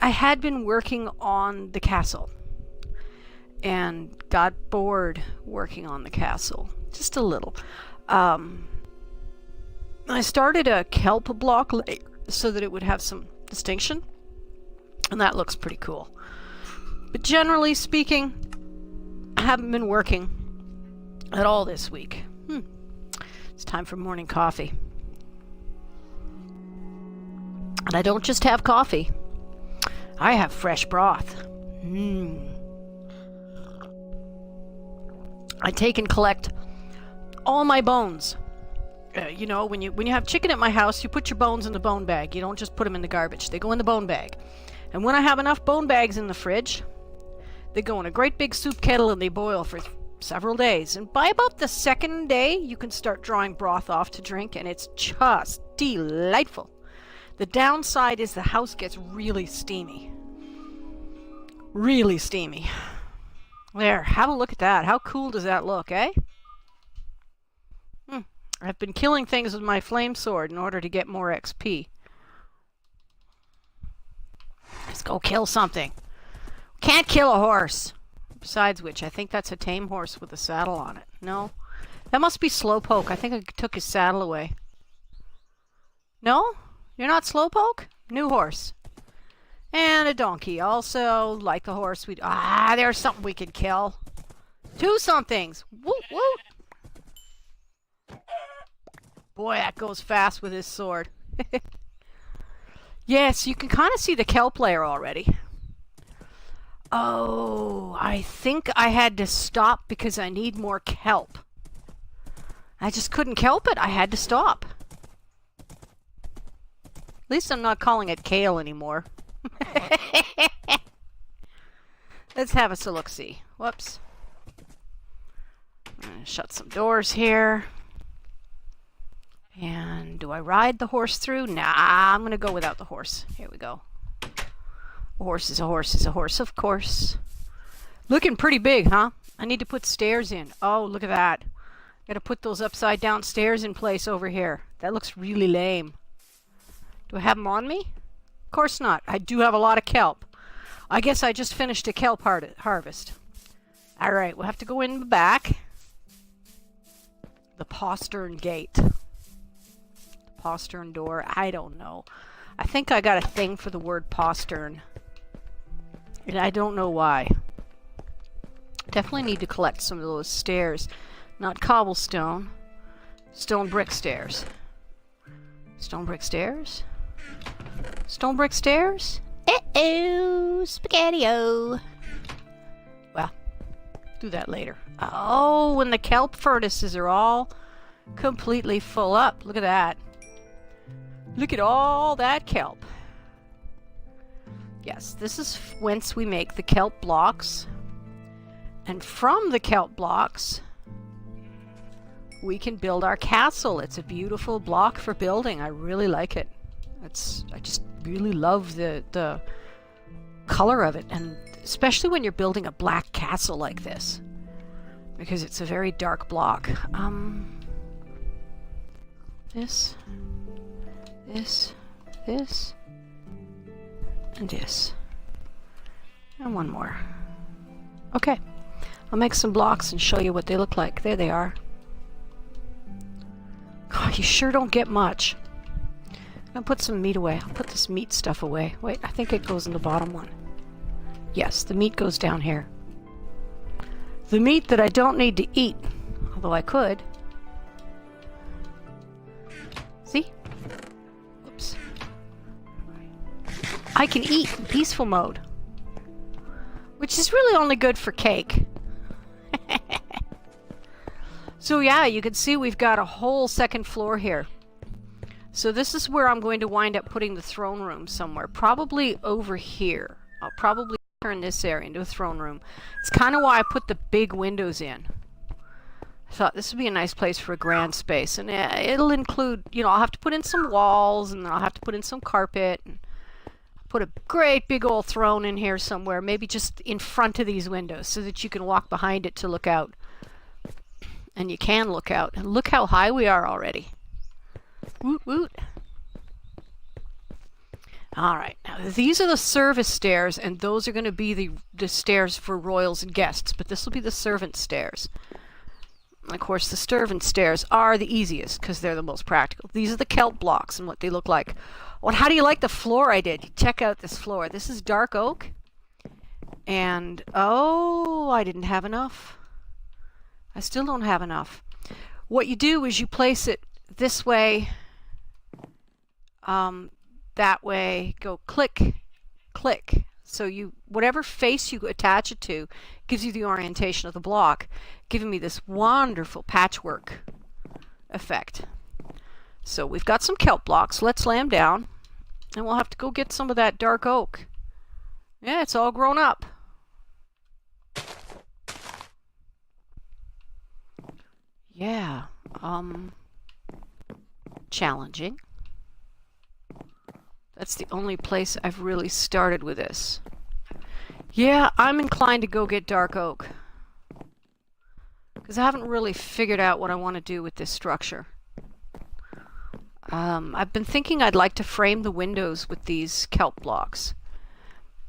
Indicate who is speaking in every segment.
Speaker 1: I had been working on the castle and got bored working on the castle. Just a little. I started a kelp block layer so that it would have some distinction. And that looks pretty cool. But generally speaking, I haven't been working at all this week. It's time for morning coffee. And I don't just have coffee. I have fresh broth. I take and collect all my bones. You know, when you have chicken at my house, you put your bones in the bone bag. You don't just put them in the garbage. They go in the bone bag. And when I have enough bone bags in the fridge, they go in a great big soup kettle and they boil for several days. And by about the second day, you can start drawing broth off to drink, and it's just delightful. The downside is the house gets really steamy. Really steamy. There, have a look at that. How cool does that look, eh? I've been killing things with my flame sword in order to get more XP. Let's go kill something. Can't kill a horse. Besides which, I think that's a tame horse with a saddle on it. No? That must be Slowpoke. I think I took his saddle away. No? You're not Slowpoke? New horse. And a donkey. Also, like the horse, there's something we can kill. Two somethings. Woot woot. Boy, that goes fast with his sword. Yes, you can kind of see the kelp layer already. Oh, I think I had to stop because I need more kelp. I just couldn't kelp it. I had to stop. At least I'm not calling it kale anymore. Let's have us a look-see. Whoops. I'm gonna shut some doors here. And do I ride the horse through? Nah, I'm going to go without the horse. Here we go. A horse is a horse is a horse, of course. Looking pretty big, huh? I need to put stairs in. Oh, look at that. Got to put those upside down stairs in place over here. That looks really lame. Do I have them on me? Of course not. I do have a lot of kelp. I guess I just finished a kelp harvest. All right, we'll have to go in the back. The postern gate. Postern door. I don't know. I think I got a thing for the word postern. And I don't know why. Definitely need to collect some of those stairs. Not cobblestone. Stone brick stairs. Stone brick stairs? Stone brick stairs? Uh-oh! Spaghetti-o! Well, do that later. Oh, and the kelp furnaces are all completely full up. Look at that. Look at all that kelp. Yes, this is whence we make the kelp blocks. And from the kelp blocks, we can build our castle. It's a beautiful block for building. I really like it. I just really love the color of it. And especially when you're building a black castle like this. Because it's a very dark block. This, and this. And one more. Okay. I'll make some blocks and show you what they look like. There they are. Oh, you sure don't get much. I'm gonna put some meat away. I'll put this meat stuff away. Wait, I think it goes in the bottom one. Yes, the meat goes down here. The meat that I don't need to eat, although I could. See? Whoops. I can eat in peaceful mode. Which is really only good for cake. So yeah, you can see we've got a whole second floor here. So this is where I'm going to wind up putting the throne room somewhere. Probably over here. I'll probably turn this area into a throne room. It's kind of why I put the big windows in. I thought this would be a nice place for a grand space. And it'll include, you know, I'll have to put in some walls, and then I'll have to put in some carpet, and put a great big old throne in here somewhere, maybe just in front of these windows so that you can walk behind it to look out. And you can look out. And look how high we are already. Woot woot. Alright, now these are the service stairs, and those are going to be the stairs for royals and guests, but this will be the servant stairs. And of course, the servant stairs are the easiest because they're the most practical. These are the kelp blocks and what they look like. Well, how do you like the floor I did? Check out this floor. This is dark oak. And, oh, I didn't have enough. I still don't have enough. What you do is you place it this way, that way, go click, click. So you, whatever face you attach it to gives you the orientation of the block, giving me this wonderful patchwork effect. So we've got some kelp blocks. Let's lay them down, and we'll have to go get some of that dark oak. Yeah, it's all grown up. Yeah, challenging. That's the only place I've really started with this. Yeah, I'm inclined to go get dark oak, because I haven't really figured out what I want to do with this structure. I've been thinking I'd like to frame the windows with these kelp blocks.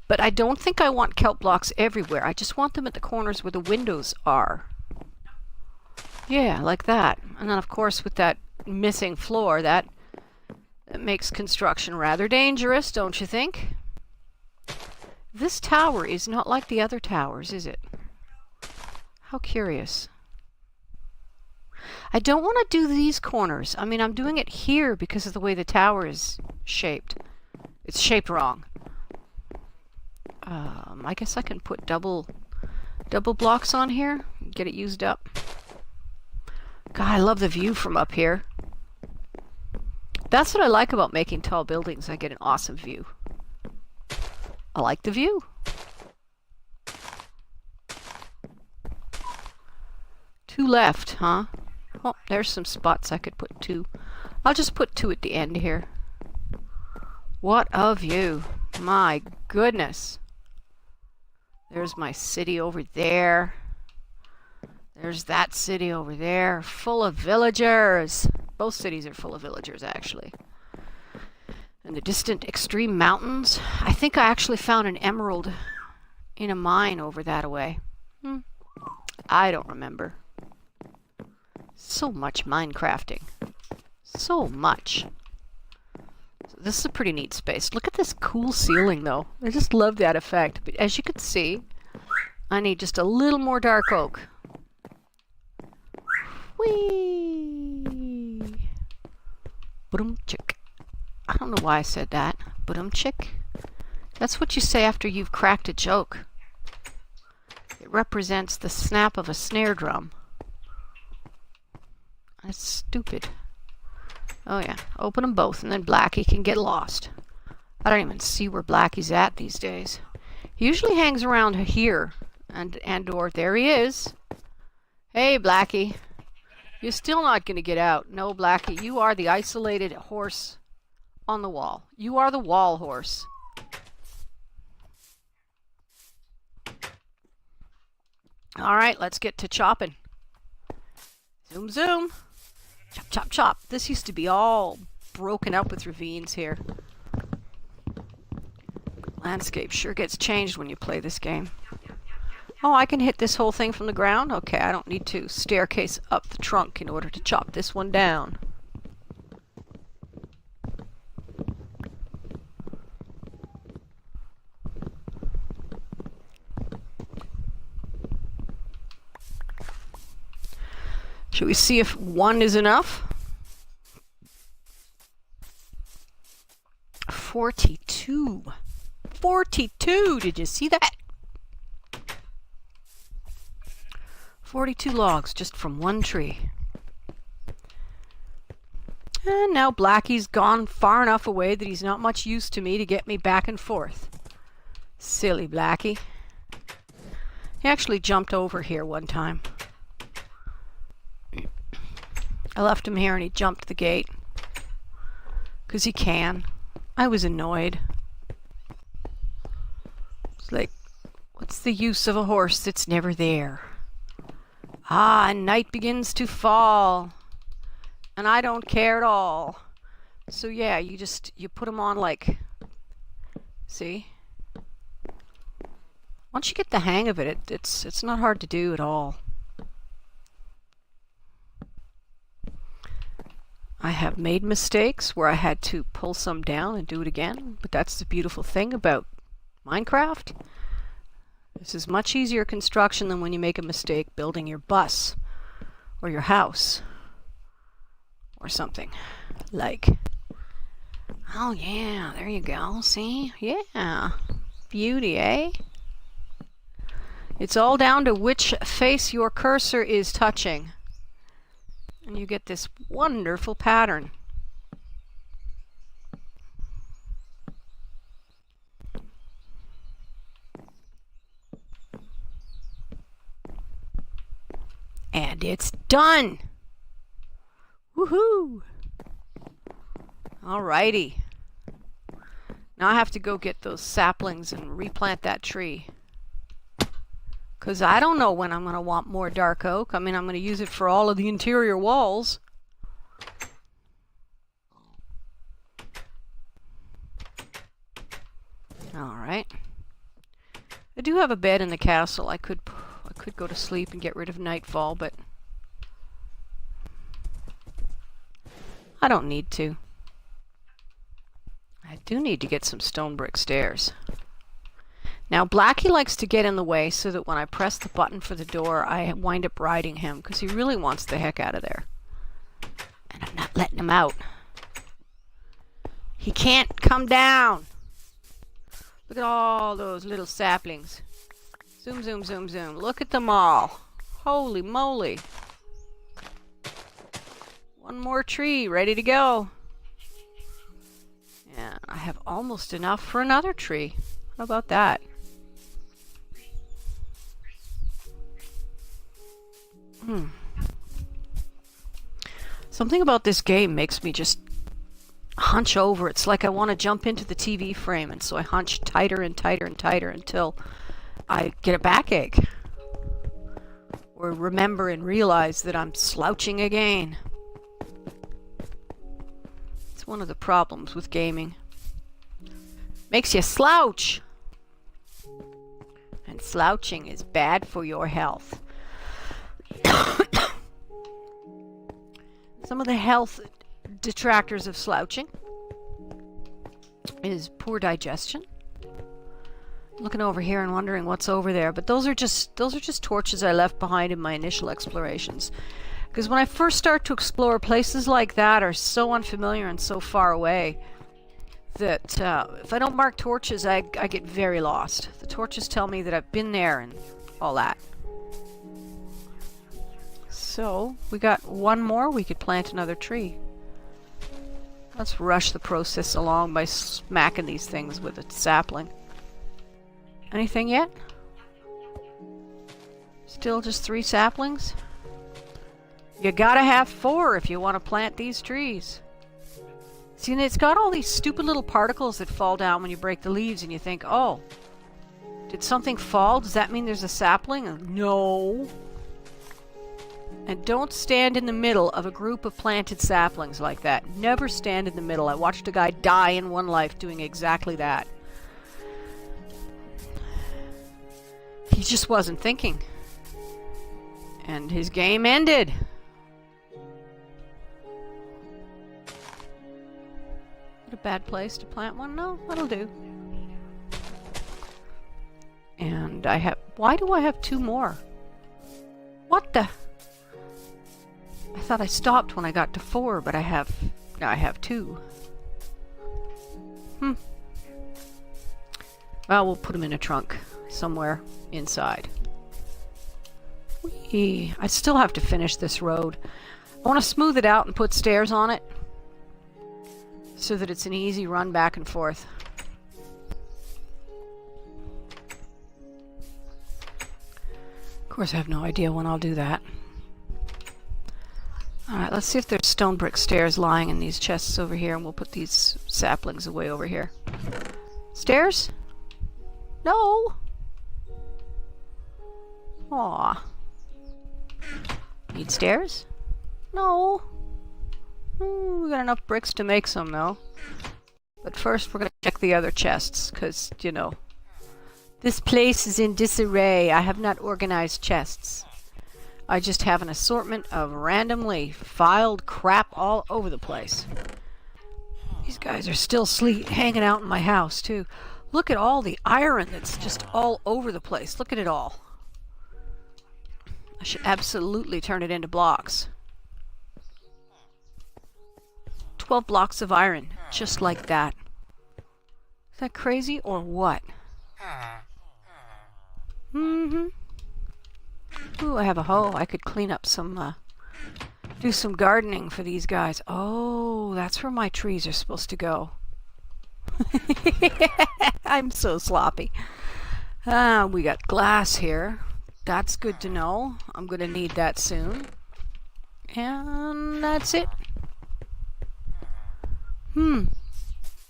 Speaker 1: But I don't think I want kelp blocks everywhere. I just want them at the corners where the windows are. Yeah, like that. And then of course with that missing floor, that makes construction rather dangerous, don't you think? This tower is not like the other towers, is it? How curious. I don't want to do these corners. I mean, I'm doing it here because of the way the tower is shaped. It's shaped wrong. I guess I can put double blocks on here and get it used up. God, I love the view from up here. That's what I like about making tall buildings. I get an awesome view. I like the view. Two left, huh? Oh, there's some spots I could put two. I'll just put two at the end here. What a view. My goodness. There's my city over there. There's that city over there, full of villagers. Both cities are full of villagers, actually. And the distant extreme mountains. I think I actually found an emerald in a mine over that way. I don't remember. So much Minecrafting. So much. So this is a pretty neat space. Look at this cool ceiling, though. I just love that effect. But as you can see, I need just a little more dark oak. Whee! Boom chick. I don't know why I said that. Boom chick. That's what you say after you've cracked a joke. It represents the snap of a snare drum. That's stupid. Oh yeah, open them both and then Blackie can get lost. I don't even see where Blackie's at these days. He usually hangs around here and or there he is. Hey Blackie. You're still not going to get out. No, Blackie, you are the isolated horse on the wall. You are the wall horse. All right, let's get to chopping. Zoom, zoom. Chop, chop, chop. This used to be all broken up with ravines here. Landscape sure gets changed when you play this game. Oh, I can hit this whole thing from the ground? Okay, I don't need to staircase up the trunk in order to chop this one down. Should we see if one is enough? 42. 42! Did you see that? 42 logs just from one tree. And now Blackie's gone far enough away that he's not much use to me to get me back and forth. Silly Blackie. He actually jumped over here one time. I left him here and he jumped the gate. 'Cause he can. I was annoyed. It's like, what's the use of a horse that's never there? Ah, and night begins to fall. And I don't care at all. So yeah, you put them on like See? Once you get the hang of it, it's not hard to do at all. I have made mistakes where I had to pull some down and do it again, but that's the beautiful thing about Minecraft. This is much easier construction than when you make a mistake building your bus or your house or something like. Oh yeah, there you go. See? Yeah. Beauty, eh? It's all down to which face your cursor is touching. And you get this wonderful pattern. And it's done! Woohoo! Alrighty. Now I have to go get those saplings and replant that tree. Because I don't know when I'm going to want more dark oak. I mean, I'm going to use it for all of the interior walls. Alright. I do have a bed in the castle. I could go to sleep and get rid of nightfall, but I don't need to. I do need to get some stone brick stairs. Now, Blackie likes to get in the way so that when I press the button for the door, I wind up riding him, because he really wants the heck out of there. And I'm not letting him out. He can't come down. Look at all those little saplings. Zoom, zoom, zoom, zoom. Look at them all. Holy moly. One more tree ready to go. And I have almost enough for another tree. How about that? Something about this game makes me just hunch over. It's like I want to jump into the TV frame, and so I hunch tighter and tighter and tighter until I get a backache. Or remember and realize that I'm slouching again. It's one of the problems with gaming. Makes you slouch. And slouching is bad for your health. Some of the health detractors of slouching is poor digestion. Looking over here and wondering what's over there, but those are just torches I left behind in my initial explorations. Because when I first start to explore, places like that are so unfamiliar and so far away that if I don't mark torches, I get very lost. The torches tell me that I've been there and all that. So, we got one more, we could plant another tree. Let's rush the process along by smacking these things with a sapling. Anything yet? Still just 3 saplings? You gotta have 4 if you want to plant these trees. See, and it's got all these stupid little particles that fall down when you break the leaves, and you think, oh, did something fall? Does that mean there's a sapling? No. And don't stand in the middle of a group of planted saplings like that. Never stand in the middle. I watched a guy die in one life doing exactly that. He just wasn't thinking. And his game ended. A bad place to plant one? No, that'll do. And I have... Why do I have 2 more? What the... I thought I stopped when I got to 4, but I have 2. Well, we'll put them in a trunk somewhere inside. Whee! I still have to finish this road. I want to smooth it out and put stairs on it so that it's an easy run back and forth. Of course, I have no idea when I'll do that. Alright, let's see if there's stone brick stairs lying in these chests over here, and we'll put these saplings away over here. Stairs? No! Aw. Need stairs? No. We got enough bricks to make some, though. But first we're going to check the other chests, because, you know, this place is in disarray. I have not organized chests. I just have an assortment of randomly filed crap all over the place. These guys are still hanging out in my house, too. Look at all the iron that's just all over the place. Look at it all. I should absolutely turn it into blocks. 12 blocks of iron, just like that. Is that crazy or what? Mm-hmm. Ooh, I have a hoe. I could clean up some, do some gardening for these guys. Oh, that's where my trees are supposed to go. I'm so sloppy. We got glass here. That's good to know. I'm going to need that soon. And that's it.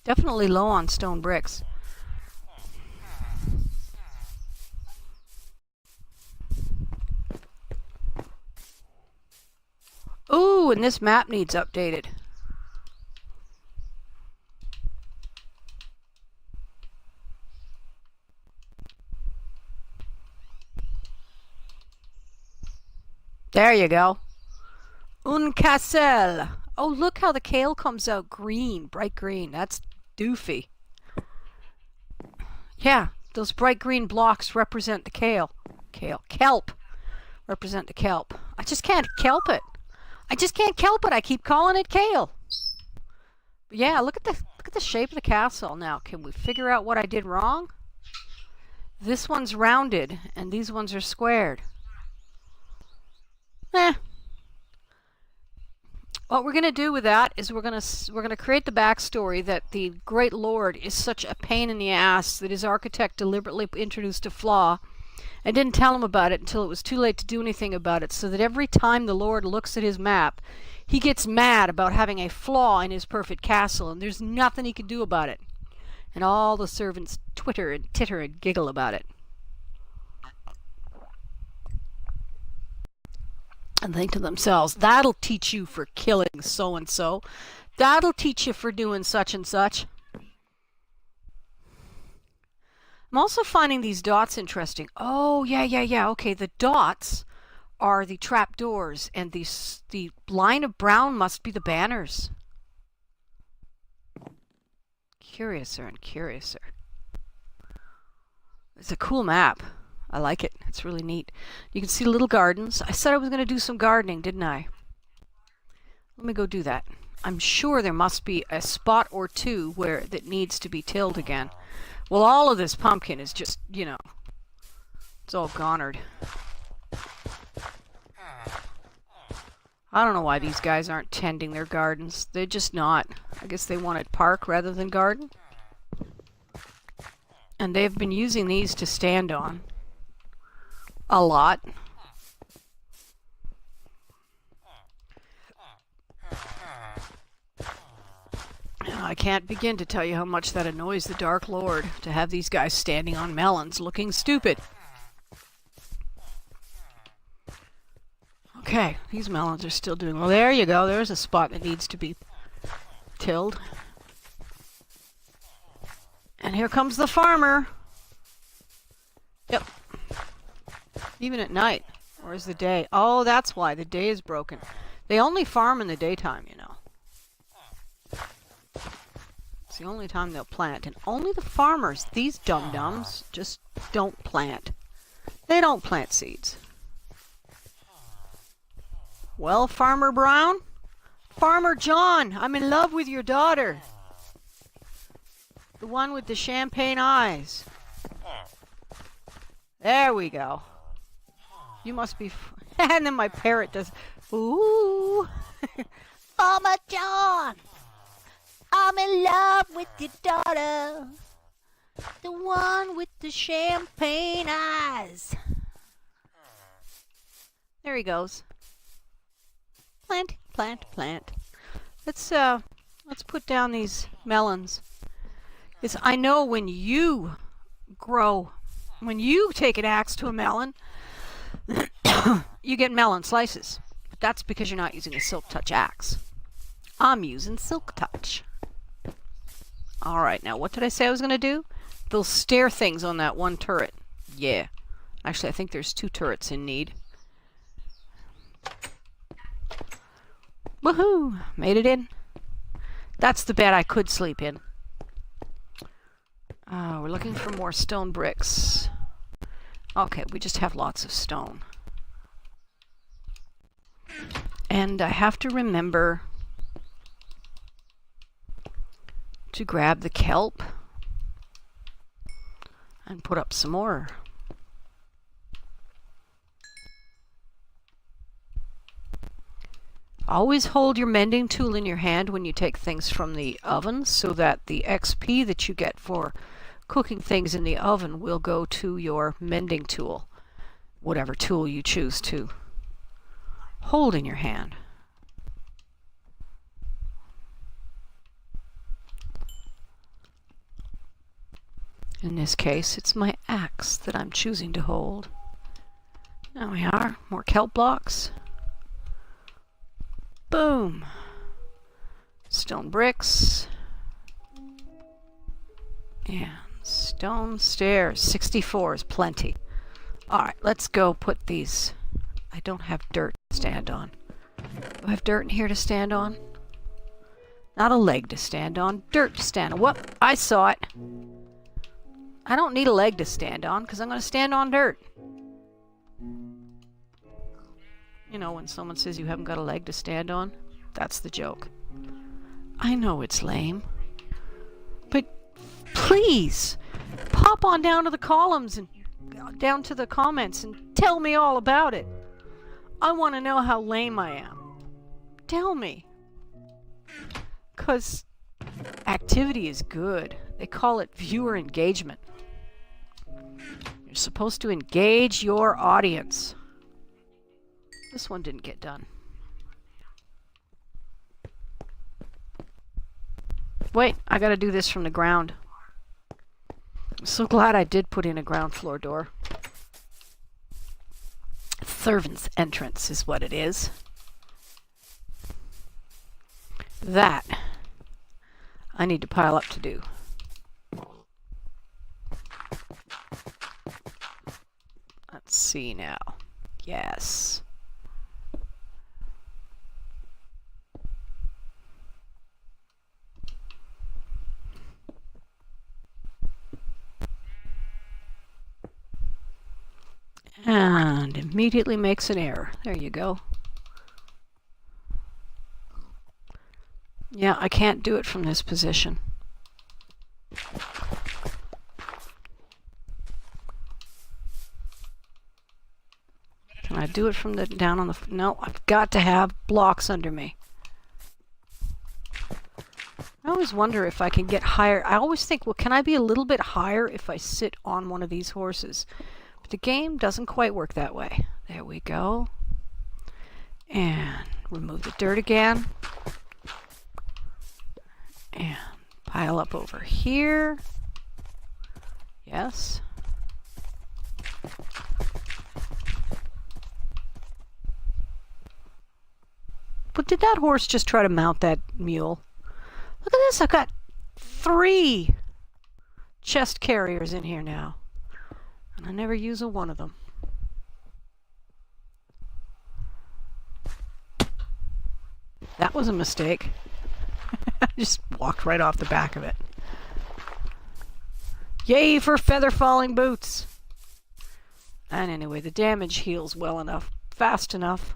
Speaker 1: Definitely low on stone bricks. Ooh, and this map needs updated. There you go. Un castle. Oh, look how the kale comes out green, bright green. That's doofy. Yeah, those bright green blocks represent the kale. Kelp. Represent the kelp. I just can't kelp it. I just can't kelp it. I keep calling it kale. But yeah, look at the shape of the castle now. Can we figure out what I did wrong? This one's rounded and these ones are squared. What we're going to do with that is we're going to create the backstory that the Great Lord is such a pain in the ass that his architect deliberately introduced a flaw and didn't tell him about it until it was too late to do anything about it, so that every time the Lord looks at his map, he gets mad about having a flaw in his perfect castle, and there's nothing he can do about it. And all the servants twitter and titter and giggle about it. And think to themselves, that'll teach you for killing so-and-so. That'll teach you for doing such and such. I'm also finding these dots interesting. Oh, yeah. Okay, the dots are the trapdoors, and the line of brown must be the banners. Curiouser and curiouser. It's a cool map. I like it. It's really neat. You can see little gardens. I said I was going to do some gardening, didn't I? Let me go do that. I'm sure there must be a spot or two where that needs to be tilled again. Well, all of this pumpkin is just, you know, it's all gonered. I don't know why these guys aren't tending their gardens. They're just not. I guess they wanted park rather than garden. And they've been using these to stand on. A lot. I can't begin to tell you how much that annoys the Dark Lord to have these guys standing on melons looking stupid. Okay, these melons are still doing well. There you go. There's a spot that needs to be tilled. And here comes the farmer. Yep. Even at night. Or is the day? Oh, that's why. The day is broken. They only farm in the daytime, you know. It's the only time they'll plant. And only the farmers, these dum-dums, just don't plant. They don't plant seeds. Well, Farmer Brown? Farmer John, I'm in love with your daughter. The one with the champagne eyes. There we go. You must be... and then my parrot does... Ooh. Farmer John, I'm in love with your daughter. The one with the champagne eyes. There he goes. Plant, plant, plant. Let's put down these melons. It's, I know when you grow, when you take an axe to a melon, you get melon slices. But that's because you're not using a Silk Touch axe. I'm using Silk Touch. Alright, now what did I say I was going to do? Those stair things on that one turret. Yeah. Actually, I think there's 2 turrets in need. Woohoo! Made it in. That's the bed I could sleep in. We're looking for more stone bricks. Okay, we just have lots of stone. And I have to remember to grab the kelp and put up some more. Always hold your mending tool in your hand when you take things from the oven so that the XP that you get for cooking things in the oven will go to your mending tool, whatever tool you choose to hold in your hand. In this case, it's my axe that I'm choosing to hold. There we are, more kelp blocks. Boom! Stone bricks. And stone stairs. 64 is plenty. Alright, let's go put these. I don't have dirt to stand on. Do I have dirt in here to stand on? Not a leg to stand on. Dirt to stand on. Whoop! I saw it. I don't need a leg to stand on because I'm going to stand on dirt. You know, when someone says you haven't got a leg to stand on, that's the joke. I know it's lame, but please pop on down to the columns and down to the comments and tell me all about it. I want to know how lame I am. Tell me. Because activity is good. They call it viewer engagement. You're supposed to engage your audience. This one didn't get done. Wait, I gotta do this from the ground. I'm so glad I did put in a ground floor door. Servant's entrance is what it is. That I need to pile up to do. Let's see now. Yes. And immediately makes an error. There you go. Yeah, I can't do it from this position. Can I do it from the down on the... No, I've got to have blocks under me. I always wonder if I can get higher. I always think, well, can I be a little bit higher if I sit on one of these horses? But the game doesn't quite work that way. There we go. And remove the dirt again. And pile up over here. Yes. But did that horse just try to mount that mule? Look at this, I've got 3 chest carriers in here now. And I never use a one of them. That was a mistake. I just walked right off the back of it. Yay for feather falling boots! And anyway, the damage heals well enough, fast enough.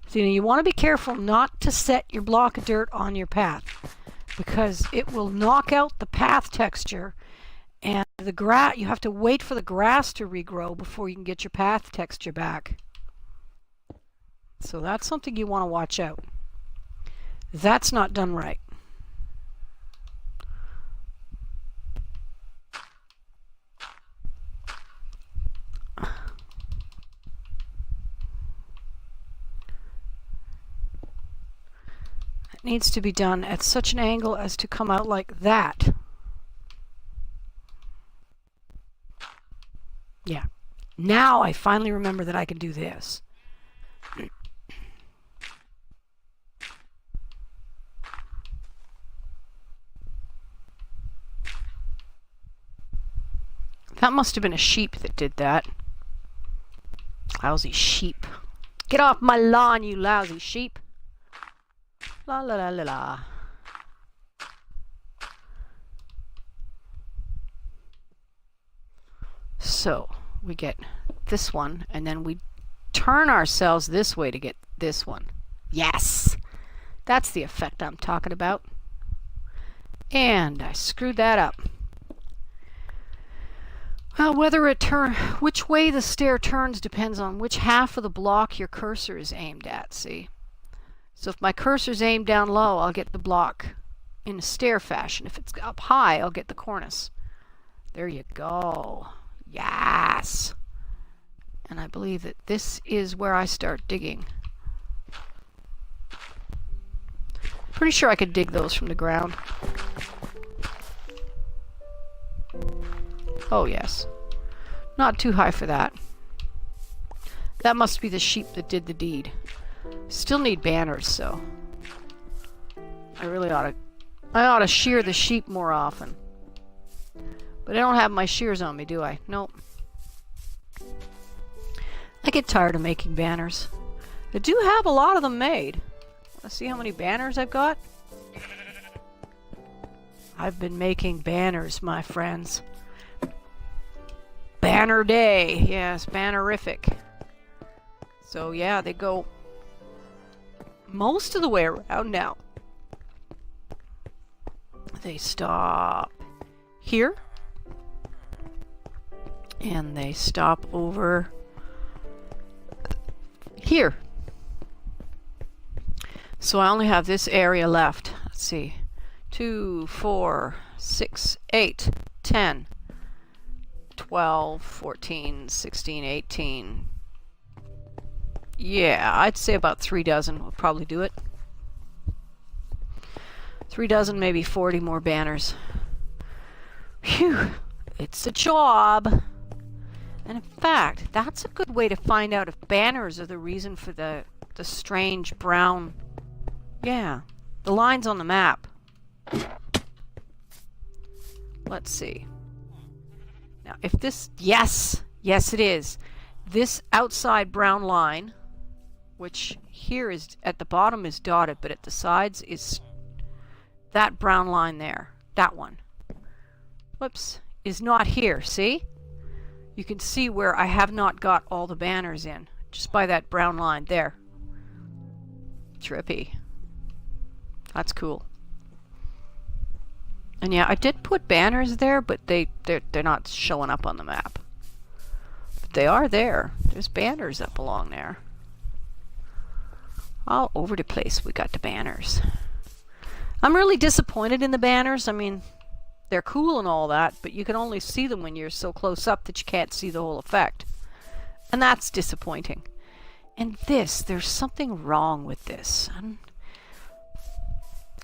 Speaker 1: So you want to be careful not to set your block of dirt on your path, because it will knock out the path texture, and the grass, you have to wait for the grass to regrow before you can get your path texture back. So that's something you want to watch out. That's not done right. It needs to be done at such an angle as to come out like that. Yeah. Now I finally remember that I can do this. That must have been a sheep that did that. Lousy sheep. Get off my lawn, you lousy sheep. La la la la la. So we get this one, and then we turn ourselves this way to get this one. Yes! That's the effect I'm talking about. And I screwed that up. Well, which way the stair turns depends on which half of the block your cursor is aimed at, see? So if my cursor's aimed down low, I'll get the block in a stair fashion. If it's up high, I'll get the cornice. There you go. Yes! And I believe that this is where I start digging. Pretty sure I could dig those from the ground. Oh yes. Not too high for that. That must be the sheep that did the deed. Still need banners, so I ought to shear the sheep more often. But I don't have my shears on me, do I? Nope. I get tired of making banners. I do have a lot of them made. Let's see how many banners I've got. I've been making banners, my friends. Banner day. Yes, bannerific. So yeah, they go most of the way around now. They stop here. And they stop over here. So I only have this area left. Let's see. 2, 4, 6, 8, 10, 12, 14, 16, 18. Yeah, I'd say about 3 dozen will probably do it. 3 dozen, maybe 40 more banners. Phew, it's a job. And in fact, that's a good way to find out if banners are the reason for the strange brown... Yeah, the lines on the map. Let's see. Now, if this... Yes! Yes, it is. This outside brown line, which here is at the bottom is dotted, but at the sides is that brown line there. That one. Whoops. Is not here, see? You can see where I have not got all the banners in. Just by that brown line there. Trippy. That's cool. And yeah, I did put banners there, but they're not showing up on the map. But they are there. There's banners up along there. All over the place we got the banners. I'm really disappointed in the banners. I mean, they're cool and all that, but you can only see them when you're so close up that you can't see the whole effect. And that's disappointing. And this, there's something wrong with this.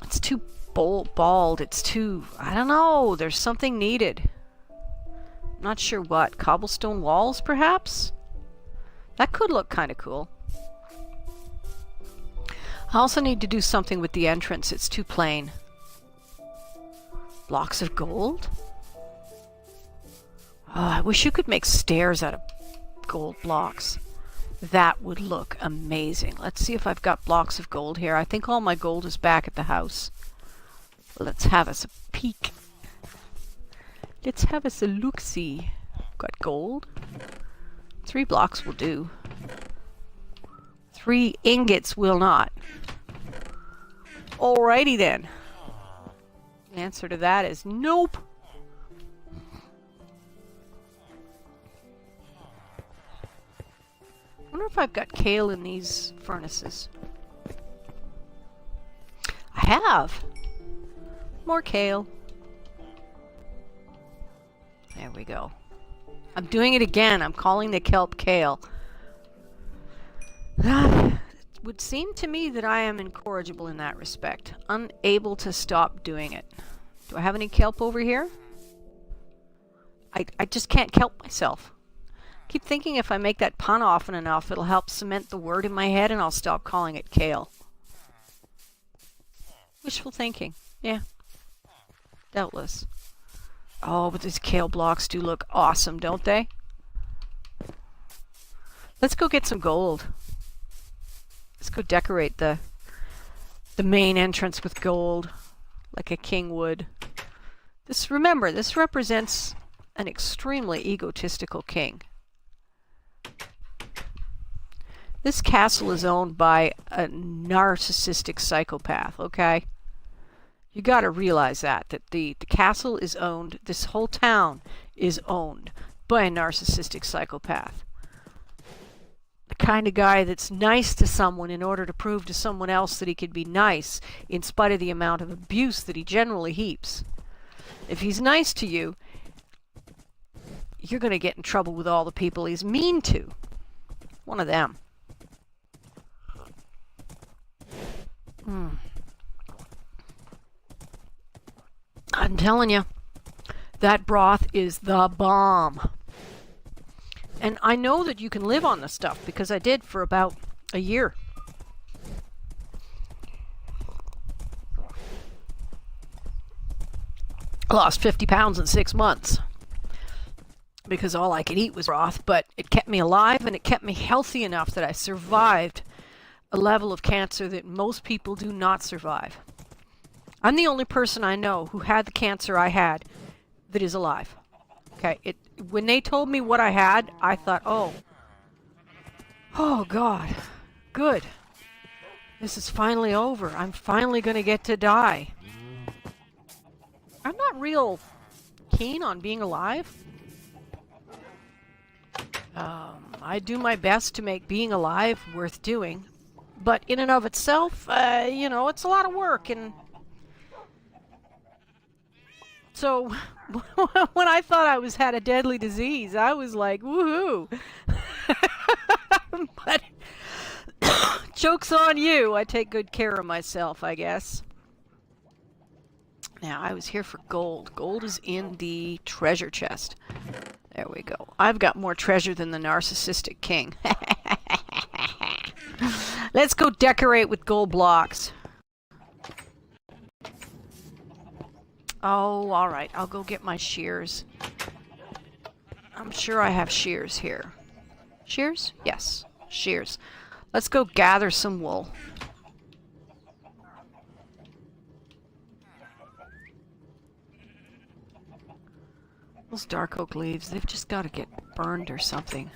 Speaker 1: It's too bald. It's too... I don't know. There's something needed. I'm not sure what. Cobblestone walls, perhaps? That could look kind of cool. I also need to do something with the entrance. It's too plain. Blocks of gold? Oh, I wish you could make stairs out of gold blocks. That would look amazing. Let's see if I've got blocks of gold here. I think all my gold is back at the house. Let's have us a peek. Let's have us a look-see. Got gold. 3 blocks will do. 3 ingots will not. Alrighty then. The answer to that is nope. I wonder if I've got kale in these furnaces. I have. More kale. There we go. I'm doing it again. I'm calling the kelp kale. It would seem to me that I am incorrigible in that respect. Unable to stop doing it. Do I have any kelp over here? I just can't kelp myself. Keep thinking if I make that pun often enough, it'll help cement the word in my head and I'll stop calling it kale. Wishful thinking. Yeah. Doubtless. Oh, but these kale blocks do look awesome, don't they? Let's go get some gold. Let's go decorate the main entrance with gold, like a king would. Remember, this represents an extremely egotistical king. This castle is owned by a narcissistic psychopath, okay? You gotta realize that the castle is owned, this whole town is owned by a narcissistic psychopath. The kind of guy that's nice to someone in order to prove to someone else that he could be nice, in spite of the amount of abuse that he generally heaps. If he's nice to you, you're gonna get in trouble with all the people he's mean to. One of them. I'm telling you, that broth is the bomb. And I know that you can live on the stuff because I did for about a year. I lost 50 pounds in 6 months because all I could eat was broth, but it kept me alive and it kept me healthy enough that I survived a level of cancer that most people do not survive. I'm the only person I know who had the cancer I had that is alive. Okay, when they told me what I had, I thought, oh God, good. This is finally over. I'm finally going to get to die. I'm not real keen on being alive. I do my best to make being alive worth doing. But in and of itself, you know, it's a lot of work. And so when I thought I had a deadly disease, I was like, woohoo. But joke's on you. I take good care of myself, I guess. Now, I was here for gold. Gold is in the treasure chest. There we go. I've got more treasure than the narcissistic king. Let's go decorate with gold blocks. Oh, alright. I'll go get my shears. I'm sure I have shears here. Shears? Yes. Shears. Let's go gather some wool. Those dark oak leaves, they've just got to get burned or something.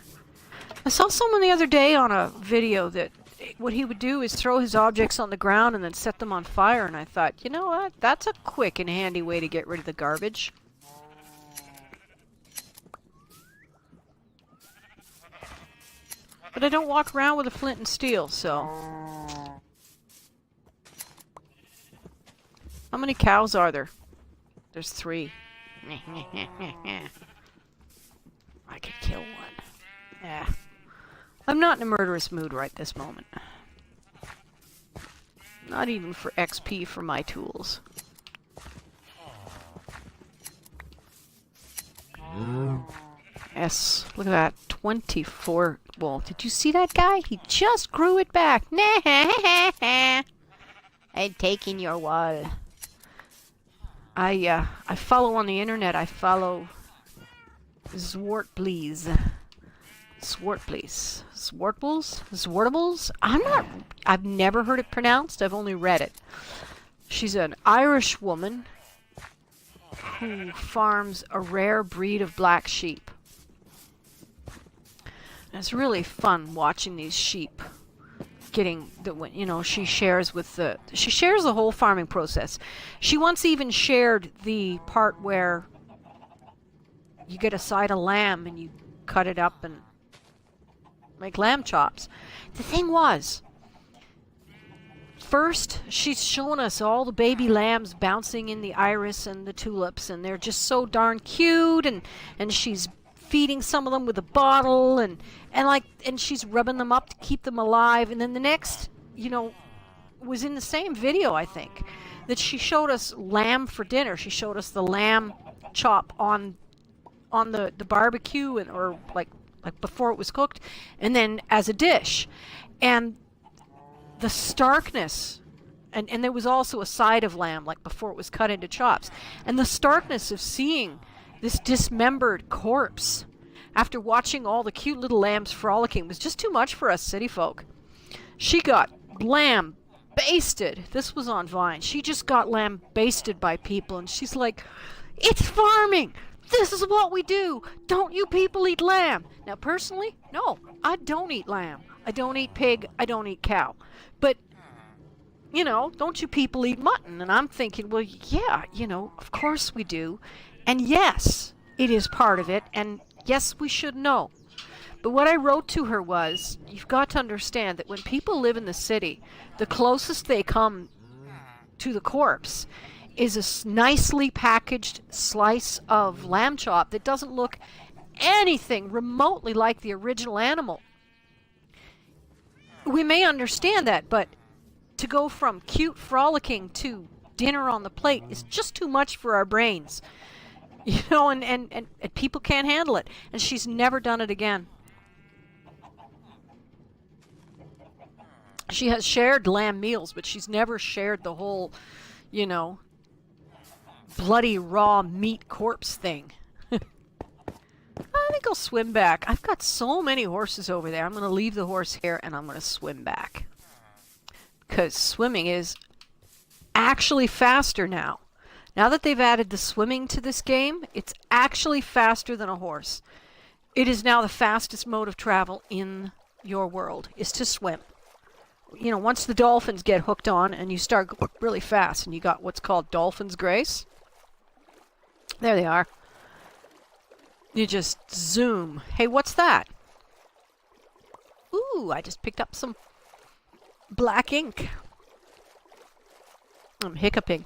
Speaker 1: I saw someone the other day on a video that what he would do is throw his objects on the ground and then set them on fire, and I thought, you know what? That's a quick and handy way to get rid of the garbage. But I don't walk around with a flint and steel, so... How many cows are there? There's 3. I could kill one. Yeah. I'm not in a murderous mood right this moment. Not even for XP for my tools. Yes, look at that. 24. Well, did you see that guy? He just grew it back. Nah. I'm taking your wall. I follow on the internet. I follow Zwartbles. Zwartables? I've never heard it pronounced. I've only read it. She's an Irish woman who farms a rare breed of black sheep. And it's really fun watching these sheep getting the, you know, she shares the whole farming process. She once even shared the part where you get a side of lamb and you cut it up and make lamb chops. The thing was, first she's showing us all the baby lambs bouncing in the iris and the tulips, and they're just so darn cute, and she's feeding some of them with a bottle, and she's rubbing them up to keep them alive. And then the next, you know, was in the same video, I think, that she showed us lamb for dinner. She showed us the lamb chop on the barbecue, and or like before it was cooked, and then as a dish. And the starkness, and there was also a side of lamb, like before it was cut into chops. And the starkness of seeing this dismembered corpse. After watching all the cute little lambs frolicking, was just too much for us city folk. She got lamb-basted. This was on Vine. She just got lamb-basted by people, and she's like, "It's farming! This is what we do! Don't you people eat lamb!" Now, personally, no, I don't eat lamb. I don't eat pig. I don't eat cow. But, you know, don't you people eat mutton? And I'm thinking, well, yeah, you know, of course we do. And yes, it is part of it, and yes, we should know. But what I wrote to her was, you've got to understand that when people live in the city, the closest they come to the corpse is a nicely packaged slice of lamb chop that doesn't look anything remotely like the original animal. We may understand that, but to go from cute frolicking to dinner on the plate is just too much for our brains. You know, and people can't handle it. And she's never done it again. She has shared lamb meals, but she's never shared the whole, you know, bloody raw meat corpse thing. I think I'll swim back. I've got so many horses over there. I'm going to leave the horse here and I'm going to swim back. Because swimming is actually faster now. Now that they've added the swimming to this game, it's actually faster than a horse. It is now the fastest mode of travel in your world, is to swim. You know, once the dolphins get hooked on and you start going really fast and you got what's called dolphin's grace. There they are. You just zoom. Hey, what's that? Ooh, I just picked up some black ink. I'm hiccuping.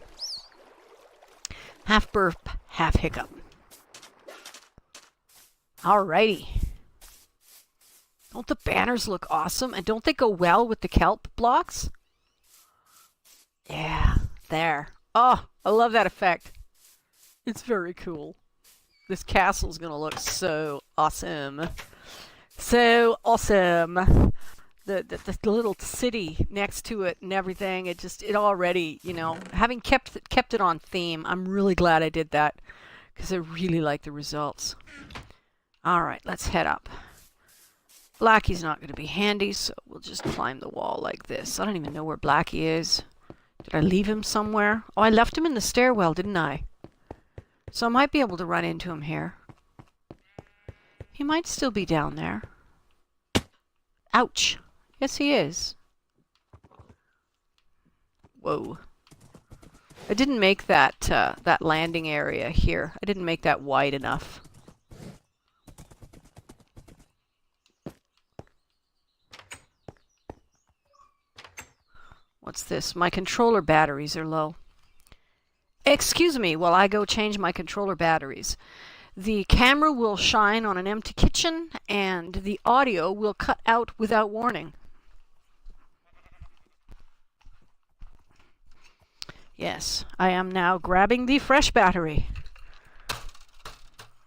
Speaker 1: Half burp, half hiccup. Alrighty. Don't the banners look awesome? And don't they go well with the kelp blocks? Yeah, there. Oh, I love that effect. It's very cool. This castle's gonna look so awesome. So awesome. The little city next to it and everything, it already, you know, having kept it on theme, I'm really glad I did that because I really like the results. Alright, let's head up. Blackie's not going to be handy, so we'll just climb the wall like this. I don't even know where Blackie is. Did I leave him somewhere? Oh, I left him in the stairwell, didn't I? So I might be able to run into him here. He might still be down there. Ouch. Yes, he is. Whoa. I didn't make that that landing area here. I didn't make that wide enough. What's this? My controller batteries are low. Excuse me while I go change my controller batteries. The camera will shine on an empty kitchen and the audio will cut out without warning. Yes, I am now grabbing the fresh battery.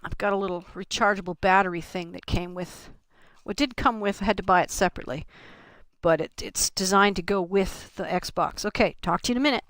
Speaker 1: I've got a little rechargeable battery thing that came with... What did come with, I had to buy it separately. But it's designed to go with the Xbox. Okay, talk to you in a minute.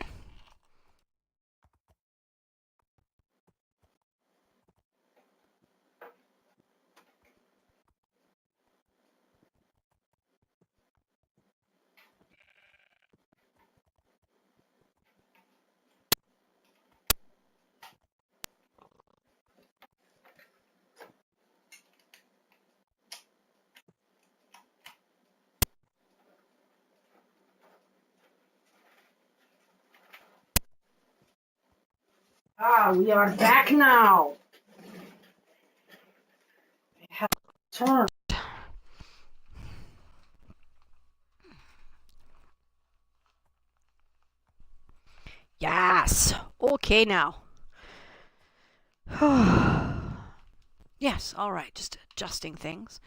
Speaker 1: Ah, we are back now. We have turned. Yes. Okay now. Yes, all right. Just adjusting things.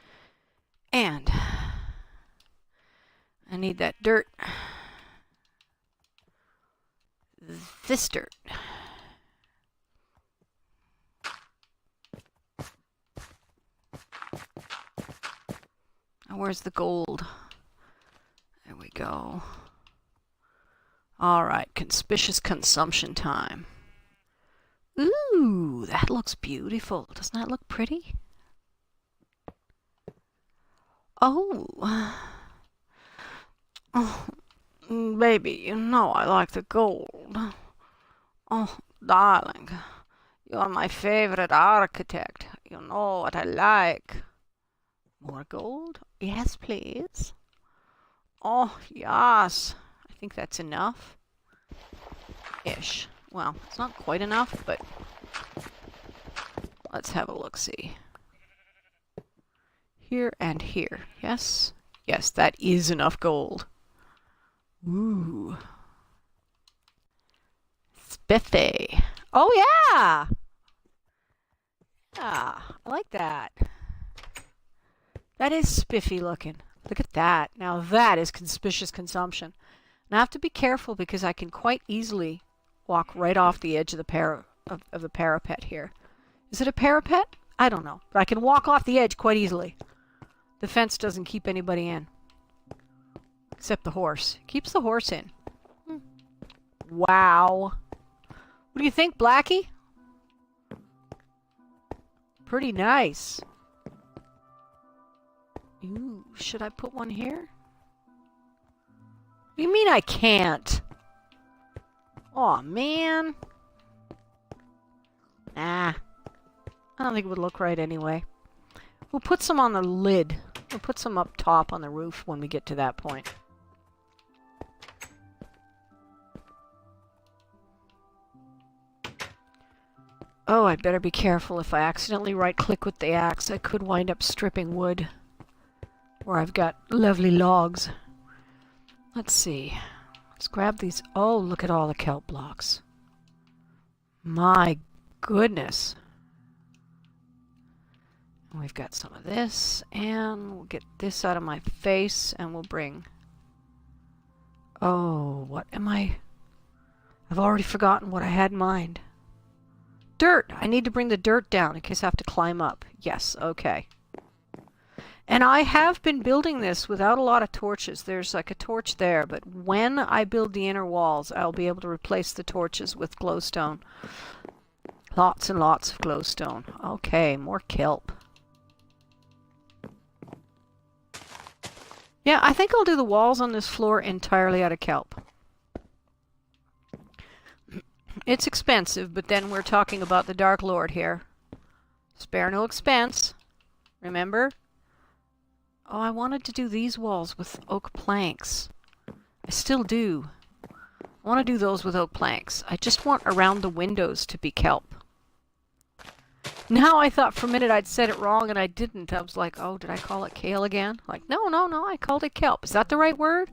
Speaker 1: And I need that dirt. This dirt. Where's the gold? There we go. All right, conspicuous consumption time. Ooh, that looks beautiful. Doesn't that look pretty? Oh. Oh, baby, you know I like the gold. Oh, darling, you're my favorite architect. You know what I like. More gold? Yes, please. Oh, yes. I think that's enough. Ish. Well, it's not quite enough, but let's have a look-see. Here and here. Yes? Yes, that is enough gold. Ooh. Spiffy. Oh, yeah! Yeah, I like that. That is spiffy looking. Look at that. Now that is conspicuous consumption. And I have to be careful because I can quite easily walk right off the edge of the parapet here. Is it a parapet? I don't know. But I can walk off the edge quite easily. The fence doesn't keep anybody in. Except the horse. Keeps the horse in. Wow. What do you think, Blackie? Pretty nice. Ooh, should I put one here? What do you mean I can't? Aw, man. Nah. I don't think it would look right anyway. We'll put some on the lid. We'll put some up top on the roof when we get to that point. Oh, I'd better be careful. If I accidentally right-click with the axe, I could wind up stripping wood. Where I've got lovely logs. Let's see. Let's grab these. Oh, look at all the kelp blocks. My goodness. And we've got some of this, and we'll get this out of my face, and we'll bring... Oh, what am I... I've already forgotten what I had in mind. Dirt! I need to bring the dirt down in case I have to climb up. Yes, okay. And I have been building this without a lot of torches. There's like a torch there, but when I build the inner walls, I'll be able to replace the torches with glowstone. Lots and lots of glowstone. Okay, more kelp. Yeah, I think I'll do the walls on this floor entirely out of kelp. It's expensive, but then we're talking about the Dark Lord here. Spare no expense. Remember? Oh, I wanted to do these walls with oak planks. I still do. I want to do those with oak planks. I just want around the windows to be kelp. Now I thought for a minute I'd said it wrong and I didn't. I was like, oh, did I call it kale again? Like, no, I called it kelp. Is that the right word?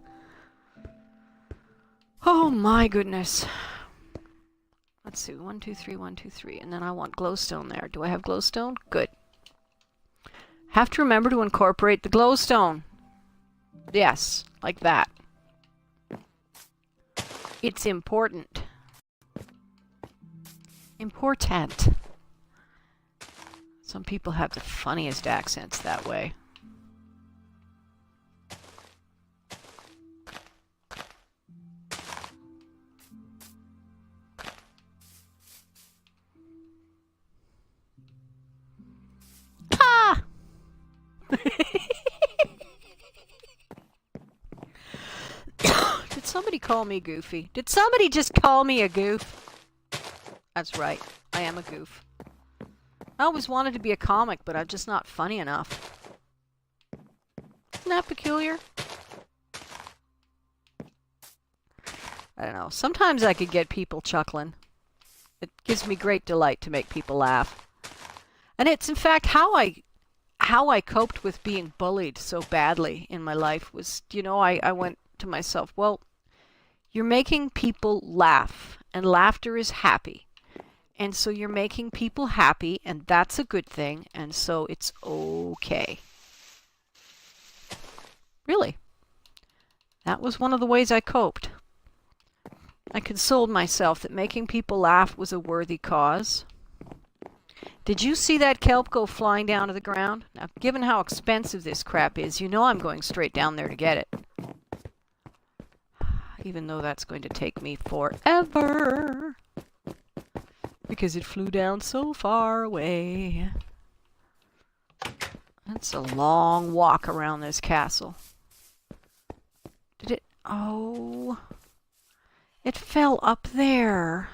Speaker 1: Oh my goodness. Let's see, 1, 2, 3, 1, 2, 3. And then I want glowstone there. Do I have glowstone? Good. Have to remember to incorporate the glowstone. Yes, like that. It's important. Important. Some people have the funniest accents that way. Ah! Did somebody call me goofy? Did somebody just call me a goof? That's right. I am a goof. I always wanted to be a comic, but I'm just not funny enough. Isn't that peculiar? I don't know. Sometimes I could get people chuckling. It gives me great delight to make people laugh. And it's in fact how I coped with being bullied so badly in my life was, you know, I went to myself, well, you're making people laugh, and laughter is happy. And so you're making people happy, and that's a good thing, and so it's okay. Really. That was one of the ways I coped. I consoled myself that making people laugh was a worthy cause. Did you see that kelp go flying down to the ground? Now, given how expensive this crap is, you know I'm going straight down there to get it. Even though that's going to take me forever. because it flew down so far away. That's a long walk around this castle. Did it? Oh, it fell up there.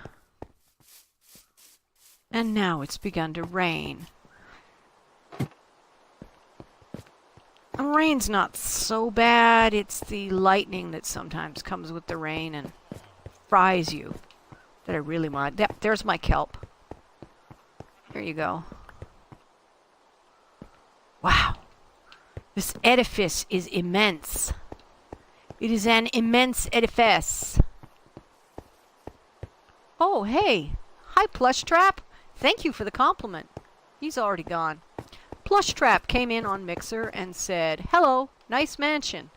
Speaker 1: And now it's begun to rain. And rain's not so bad. It's the lightning that sometimes comes with the rain and fries you that I really want. There's my kelp. There you go. Wow. This edifice is immense. It is an immense edifice. Oh, hey. Hi, Plush Trap. Thank you for the compliment. He's already gone. Plush Trap came in on Mixer and said, "Hello, nice mansion."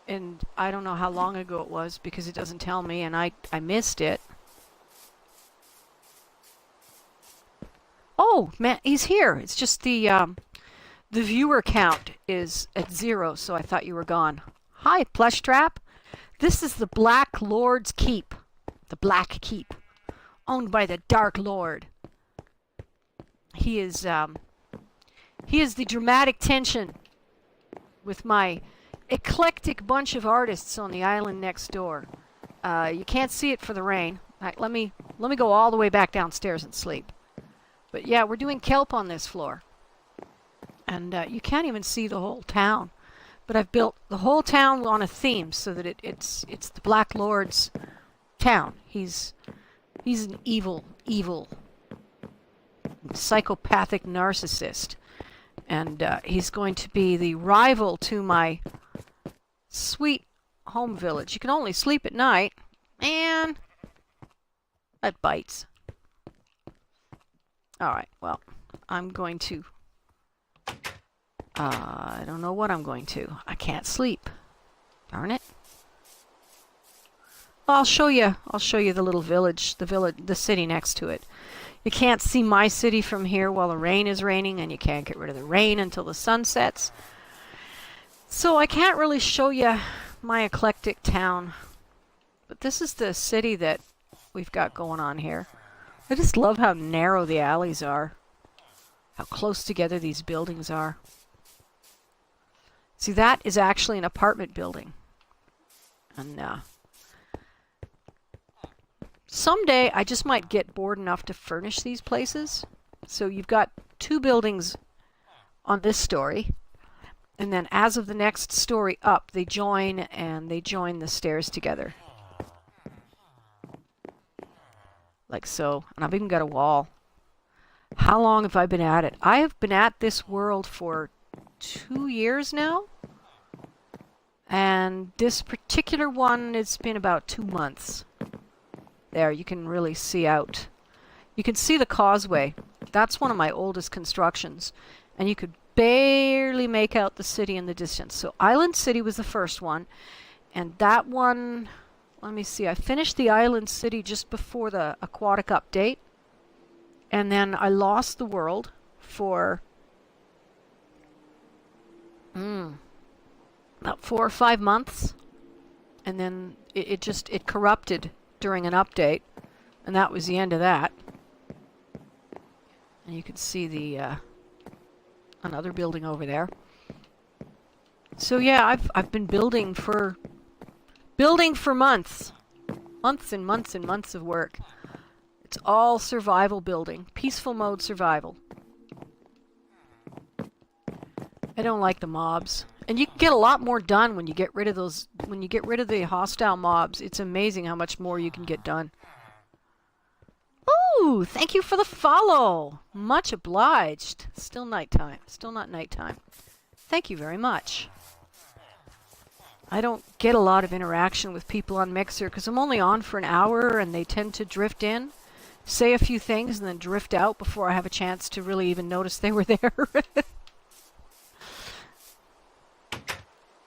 Speaker 1: And I don't know how long ago it was because it doesn't tell me, and I missed it. Oh, man, he's here. It's just the viewer count is at 0, so I thought you were gone. Hi, Plush Trap. This is the Black Lord's Keep. The Black Keep. Owned by the Dark Lord. He is the dramatic tension with my eclectic bunch of artists on the island next door. You can't see it for the rain. Right, let me go all the way back downstairs and sleep. But yeah, we're doing kelp on this floor. And you can't even see the whole town. But I've built the whole town on a theme so that it's the Black Lord's town. He's an evil psychopathic narcissist. And he's going to be the rival to my sweet home village. You can only sleep at night. And that bites. Alright, well, I'm going to... I don't know what I'm going to. I can't sleep. Darn it. Well, I'll show you the little village, the city next to it. You can't see my city from here while the rain is raining, and you can't get rid of the rain until the sun sets. So I can't really show you my eclectic town. But this is the city that we've got going on here. I just love how narrow the alleys are. How close together these buildings are. See, that is actually an apartment building. And someday I just might get bored enough to furnish these places. So you've got 2 buildings on this story. And then as of the next story up, they join the stairs together. Like so. And I've even got a wall. How long have I been at it? I have been at this world for 2 years now. And this particular one, it's been about 2 months. There, you can really see out. You can see the causeway. That's one of my oldest constructions. And you could barely make out the city in the distance. So Island City was the first one. And that one, let me see, I finished the Island City just before the aquatic update. And then I lost the world for about 4 or 5 months. And then it corrupted during an update, and that was the end of that. And you can see the another building over there. So yeah, I've been building for months and months and months of work. It's all survival building, peaceful mode survival. I don't like the mobs. And you can get a lot more done when you get rid of those, when you get rid of the hostile mobs. It's amazing how much more you can get done. Ooh, thank you for the follow. Much obliged. Still nighttime. Still not nighttime. Thank you very much. I don't get a lot of interaction with people on Mixer because I'm only on for an hour and they tend to drift in, say a few things, and then drift out before I have a chance to really even notice they were there.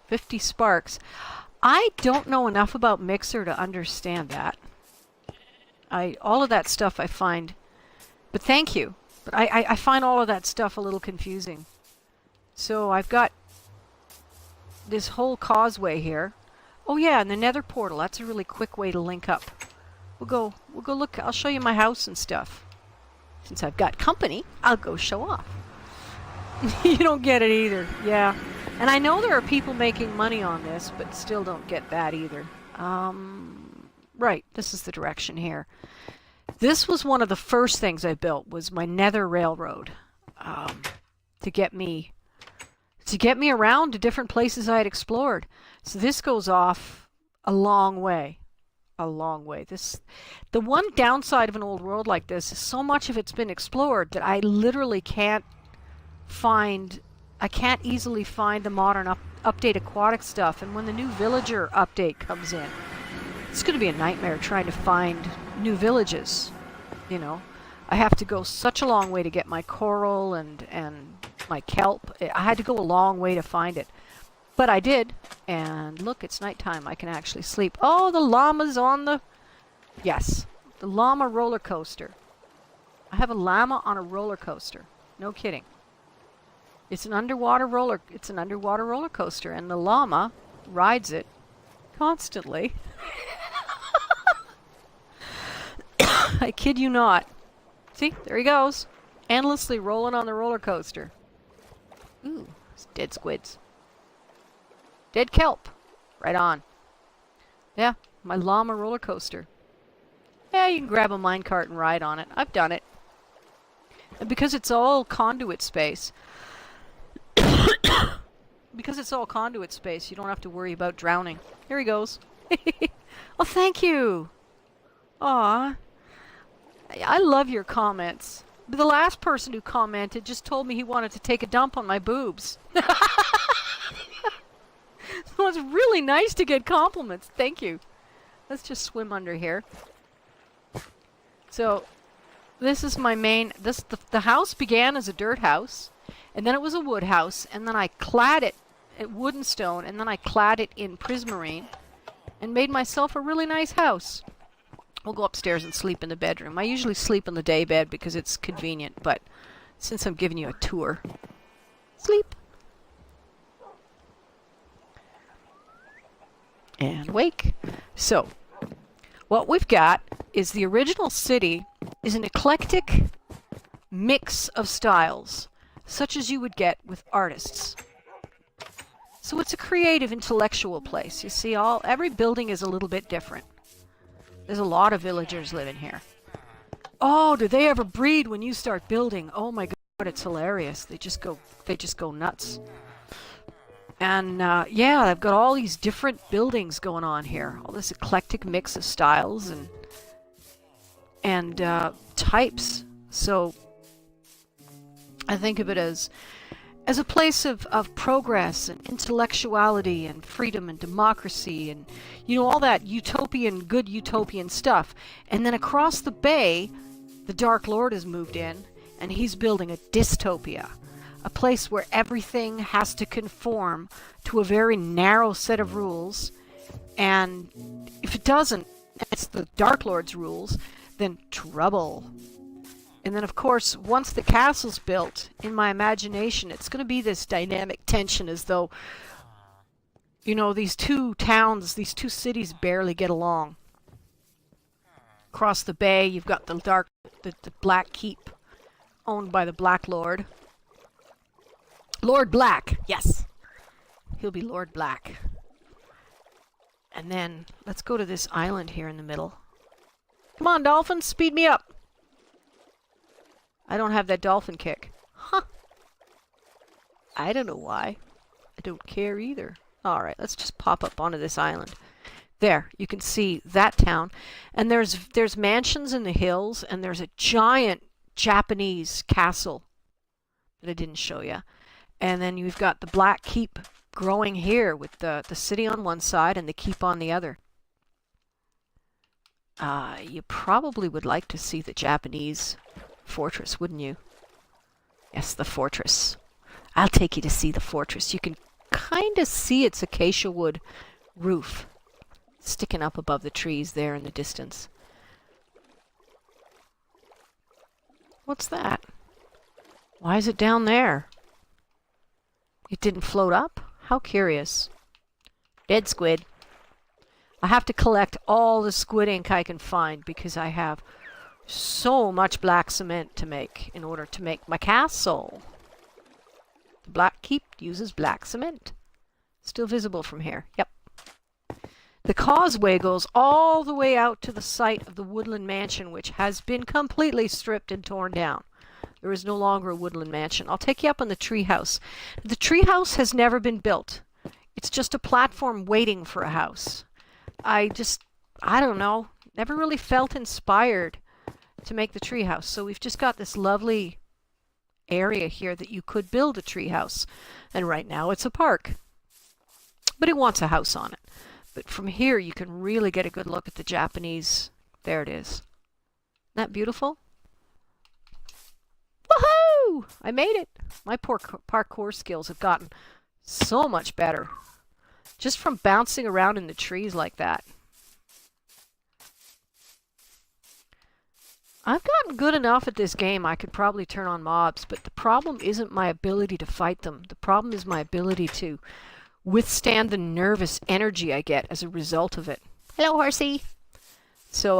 Speaker 1: 50 sparks. I don't know enough about Mixer to understand that. All of that stuff I find, but thank you. But I find all of that stuff a little confusing. So I've got this whole causeway here. Oh yeah, and the Nether portal. That's a really quick way to link up. We'll go look. I'll show you my house and stuff. Since I've got company, I'll go show off. You don't get it either. Yeah. And I know there are people making money on this, but still don't get that either. Right, this is the direction here. This was one of the first things I built, was my nether railroad, to get me around to different places I had explored. So this goes off a long way. A long way. The one downside of an old world like this is so much of it's been explored that I literally can't easily find the modern update aquatic stuff. And when the new villager update comes in, it's going to be a nightmare trying to find new villages. You know, I have to go such a long way to get my coral and my kelp. I had to go a long way to find it. But I did, and look, it's nighttime. I can actually sleep. Oh, the llama's on the... Yes, the llama roller coaster. I have a llama on a roller coaster. No kidding. It's an underwater roller coaster, and the llama rides it constantly. I kid you not. See, there he goes. Endlessly rolling on the roller coaster. Ooh, it's dead squids. Dead kelp. Right on. Yeah, my llama roller coaster. Yeah, you can grab a minecart and ride on it. I've done it. And because it's all conduit space, you don't have to worry about drowning. Here he goes. Oh, thank you. Aw. I love your comments. But the last person who commented just told me he wanted to take a dump on my boobs. So it's really nice to get compliments. Thank you. Let's just swim under here. So, this is my main... The house began as a dirt house, and then it was a wood house, and then I clad it at wood and stone, and then I clad it in prismarine, and made myself a really nice house. We'll go upstairs and sleep in the bedroom. I usually sleep in the day bed because it's convenient, but since I'm giving you a tour, sleep. And wake. So, what we've got is the original city is an eclectic mix of styles, such as you would get with artists. So it's a creative, intellectual place. You see, every building is a little bit different. There's a lot of villagers living here. Oh, do they ever breed when you start building? Oh my god, it's hilarious. They just go nuts. And yeah, I've got all these different buildings going on here. All this eclectic mix of styles and types. So I think of it as a place of progress and intellectuality and freedom and democracy and, you know, all that good utopian stuff. And then across the bay, the Dark Lord has moved in, and he's building a dystopia. A place where everything has to conform to a very narrow set of rules, and if it doesn't, it's the Dark Lord's rules, then trouble. And then, of course, once the castle's built, in my imagination, it's going to be this dynamic tension as though, you know, these two cities barely get along. Across the bay, you've got the Black Keep, owned by the Black Lord. Lord Black, yes. He'll be Lord Black. And then, let's go to this island here in the middle. Come on, dolphins, speed me up. I don't have that dolphin kick. Huh. I don't know why. I don't care either. Alright, let's just pop up onto this island. There, you can see that town. And there's mansions in the hills, and there's a giant Japanese castle that I didn't show you. And then you've got the Black Keep growing here with the city on one side and the keep on the other. You probably would like to see the Japanese fortress, wouldn't you? Yes, the fortress. I'll take you to see the fortress. You can kind of see its acacia wood roof sticking up above the trees there in the distance. What's that? Why is it down there? It didn't float up? How curious. Dead squid. I have to collect all the squid ink I can find because I have So much black cement to make in order to make my castle. The Black Keep uses black cement. Still visible from here. Yep. The causeway goes all the way out to the site of the woodland mansion, which has been completely stripped and torn down. There is no longer a woodland mansion. I'll take you up on the treehouse. The treehouse has never been built. It's just a platform waiting for a house. I don't know, never really felt inspired to make the treehouse. So we've just got this lovely area here that you could build a treehouse. And right now it's a park. But it wants a house on it. But from here you can really get a good look at the Japanese. There it is. Isn't that beautiful? Woohoo! I made it. My parkour skills have gotten so much better. Just from bouncing around in the trees like that. I've gotten good enough at this game I could probably turn on mobs, but the problem isn't my ability to fight them. The problem is my ability to withstand the nervous energy I get as a result of it. Hello, horsey! So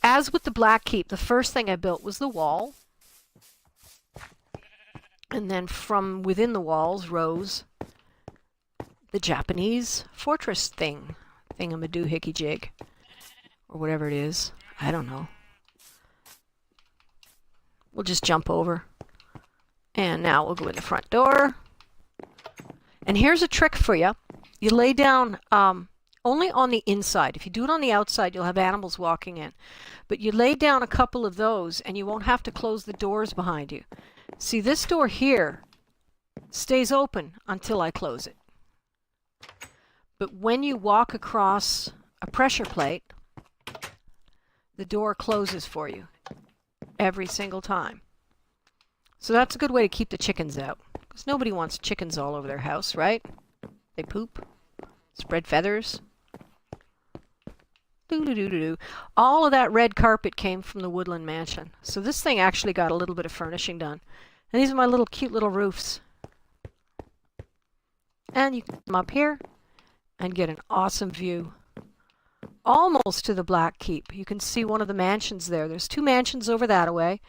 Speaker 1: as with the Black Keep, the first thing I built was the wall. And then from within the walls rose the Japanese fortress thingamadoo-hickey-jig. Or whatever it is. I don't know. We'll just jump over. And now we'll go in the front door. And here's a trick for you. You lay down only on the inside. If you do it on the outside, you'll have animals walking in. But you lay down a couple of those and you won't have to close the doors behind you. See, this door here stays open until I close it. But when you walk across a pressure plate, the door closes for you every single time. So that's a good way to keep the chickens out. Because nobody wants chickens all over their house, right? They poop, spread feathers. Doo-doo-doo-doo-doo. All of that red carpet came from the woodland mansion. So this thing actually got a little bit of furnishing done. And these are my little cute little roofs. And you can come up here and get an awesome view. Almost to the Black Keep. You can see one of the mansions there. There's two mansions over that way,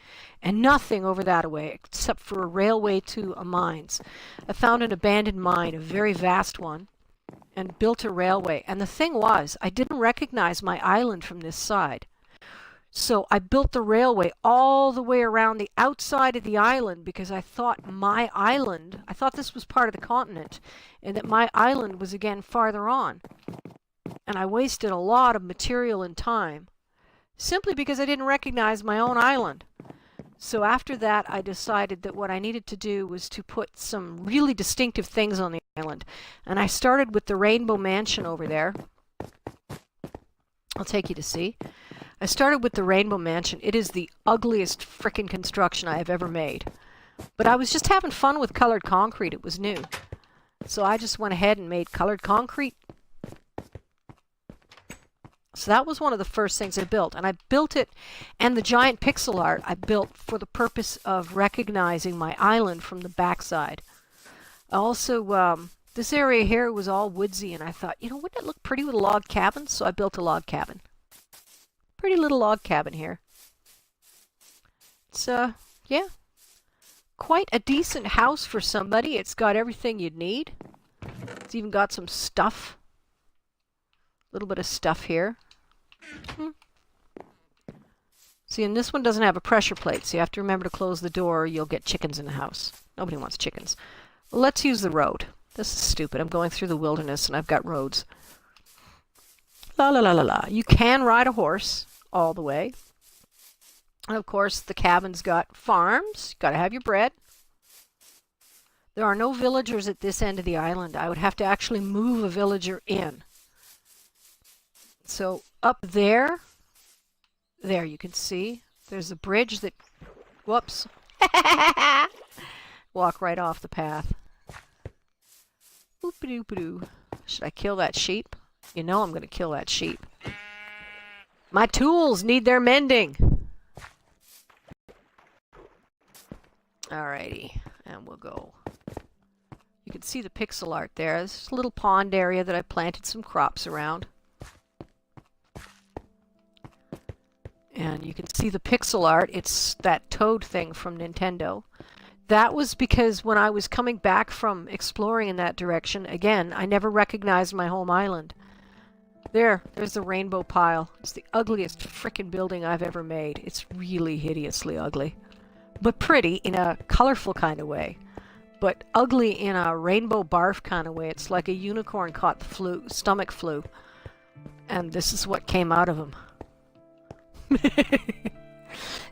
Speaker 1: and nothing over that way except for a railway to a mines. I found an abandoned mine, a very vast one, and built a railway. And the thing was, I didn't recognize my island from this side. So I built the railway all the way around the outside of the island because I thought I thought this was part of the continent, and that my island was again farther on. And I wasted a lot of material and time simply because I didn't recognize my own island. So after that, I decided that what I needed to do was to put some really distinctive things on the island. And I started with the Rainbow Mansion over there. I'll take you to see. I started with the Rainbow Mansion. It is the ugliest frickin' construction I have ever made. But I was just having fun with colored concrete. It was new. So I just went ahead and made colored concrete. So that was one of the first things I built. And I built it, and the giant pixel art I built for the purpose of recognizing my island from the backside. Also, this area here was all woodsy, and I thought, you know, wouldn't it look pretty with a log cabin? So I built a log cabin. Pretty little log cabin here. It's, yeah, quite a decent house for somebody. It's got everything you'd need. It's even got some stuff. A little bit of stuff here. See, and this one doesn't have a pressure plate, so you have to remember to close the door or you'll get chickens in the house. Nobody wants chickens. Well, let's use the road. This is stupid. I'm going through the wilderness and I've got roads. La la la la la. You can ride a horse all the way. And of course, the cabin's got farms. You've got to have your bread. There are no villagers at this end of the island. I would have to actually move a villager in. So up there you can see, there's a bridge that, whoops, walk right off the path. Boop-a-doop-a-doo. Should I kill that sheep? You know I'm going to kill that sheep. My tools need their mending. Alrighty, and we'll go. You can see the pixel art there. There's a little pond area that I planted some crops around. And you can see the pixel art. It's that toad thing from Nintendo. That was because when I was coming back from exploring in that direction, again, I never recognized my home island. There's the rainbow pile. It's the ugliest frickin' building I've ever made. It's really hideously ugly. But pretty in a colorful kind of way. But ugly in a rainbow barf kind of way. It's like a unicorn caught the flu, stomach flu. And this is what came out of him.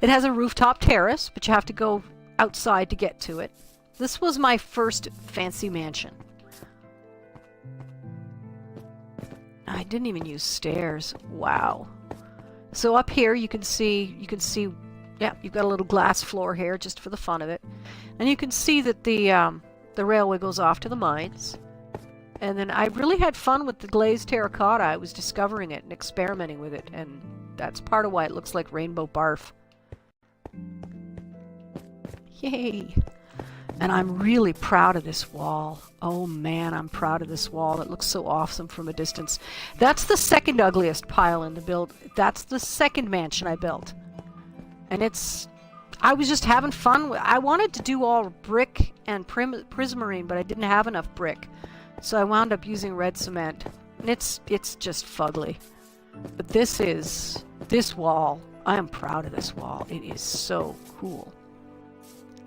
Speaker 1: It has a rooftop terrace, but you have to go outside to get to it. This was my first fancy mansion. I didn't even use stairs. Wow. So up here you can see, yeah, you've got a little glass floor here just for the fun of it. And you can see that the railway goes off to the mines. And then I really had fun with the glazed terracotta. I was discovering it and experimenting with it, and that's part of why it looks like rainbow barf. Yay! And I'm really proud of this wall. Oh man, I'm proud of this wall. It looks so awesome from a distance. That's the second ugliest pile in the build. That's the second mansion I built. And I was just having fun. I wanted to do all brick and prismarine, but I didn't have enough brick. So I wound up using red cement. And it's just fugly. But this wall, I am proud of this wall. It is so cool.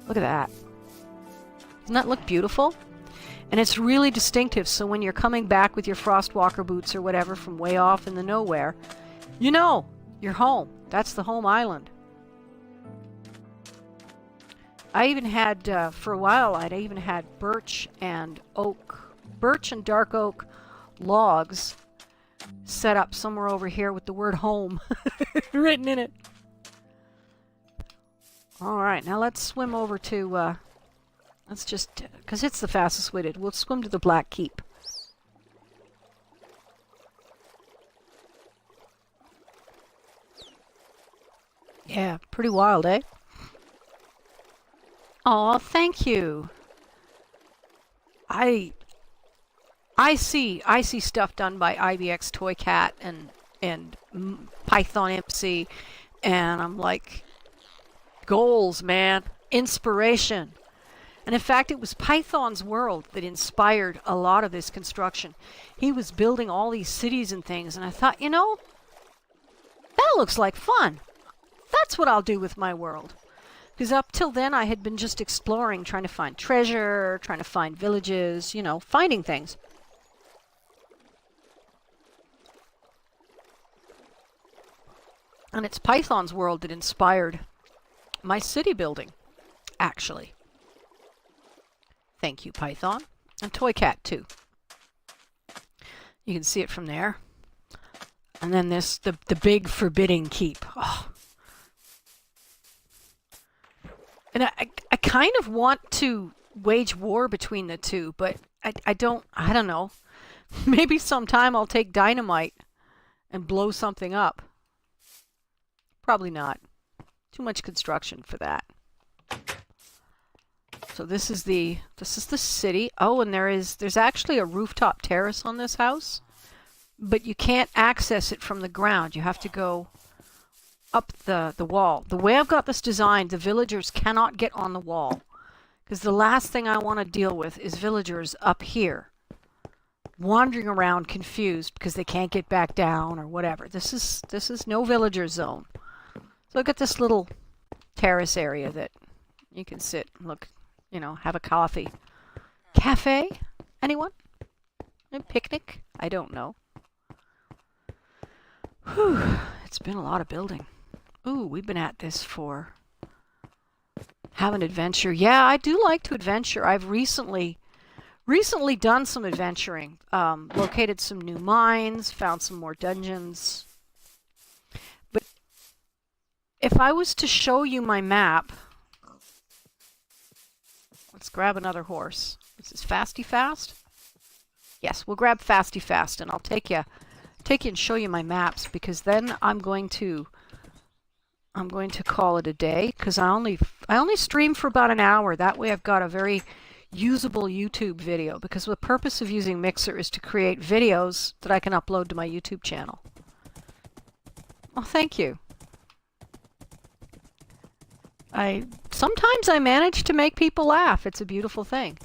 Speaker 1: Look at that. Doesn't that look beautiful? And it's really distinctive, so when you're coming back with your Frostwalker boots or whatever from way off in the nowhere, you know, you're home. That's the home island. I even had, for a while, I'd even had birch and dark oak logs set up somewhere over here with the word home written in it. Alright, now let's swim over to, let's just, because it's the fastest way to, we'll swim to the Black Keep. Yeah, pretty wild, eh? Aw, thank you. I see stuff done by IBX Toy Cat and Python MC, and I'm like, goals, man, inspiration. And in fact, it was Python's World that inspired a lot of this construction. He was building all these cities and things, and I thought, you know, that looks like fun. That's what I'll do with my world. Because up till then, I had been just exploring, trying to find treasure, trying to find villages, you know, finding things. And it's Python's World that inspired my city building, actually. Thank you, Python. And Toy Cat, too. You can see it from there. And then this, the big forbidding keep. Oh. And I kind of want to wage war between the two, but I don't know. Maybe sometime I'll take dynamite and blow something up. Probably not. Too much construction for that. So this is the city. Oh, and there's actually a rooftop terrace on this house, but you can't access it from the ground. You have to go up the wall. The way I've got this designed, the villagers cannot get on the wall, because the last thing I want to deal with is villagers up here wandering around confused because they can't get back down or whatever. This is no villager zone. So look at this little terrace area that you can sit, look, you know, have a coffee. Cafe? Anyone? A picnic? I don't know. Whew, it's been a lot of building. Ooh, we've been at this for... Have an adventure. Yeah, I do like to adventure. I've recently done some adventuring. Located some new mines, found some more dungeons. But if I was to show you my map... Let's grab another horse. This is Fasty Fast? Yes, we'll grab Fasty Fast, and I'll take you and show you my maps, because then I'm going to call it a day, because I only stream for about an hour. That way I've got a very usable YouTube video, because the purpose of using Mixer is to create videos that I can upload to my YouTube channel. Oh, thank you. Sometimes I manage to make people laugh. It's a beautiful thing.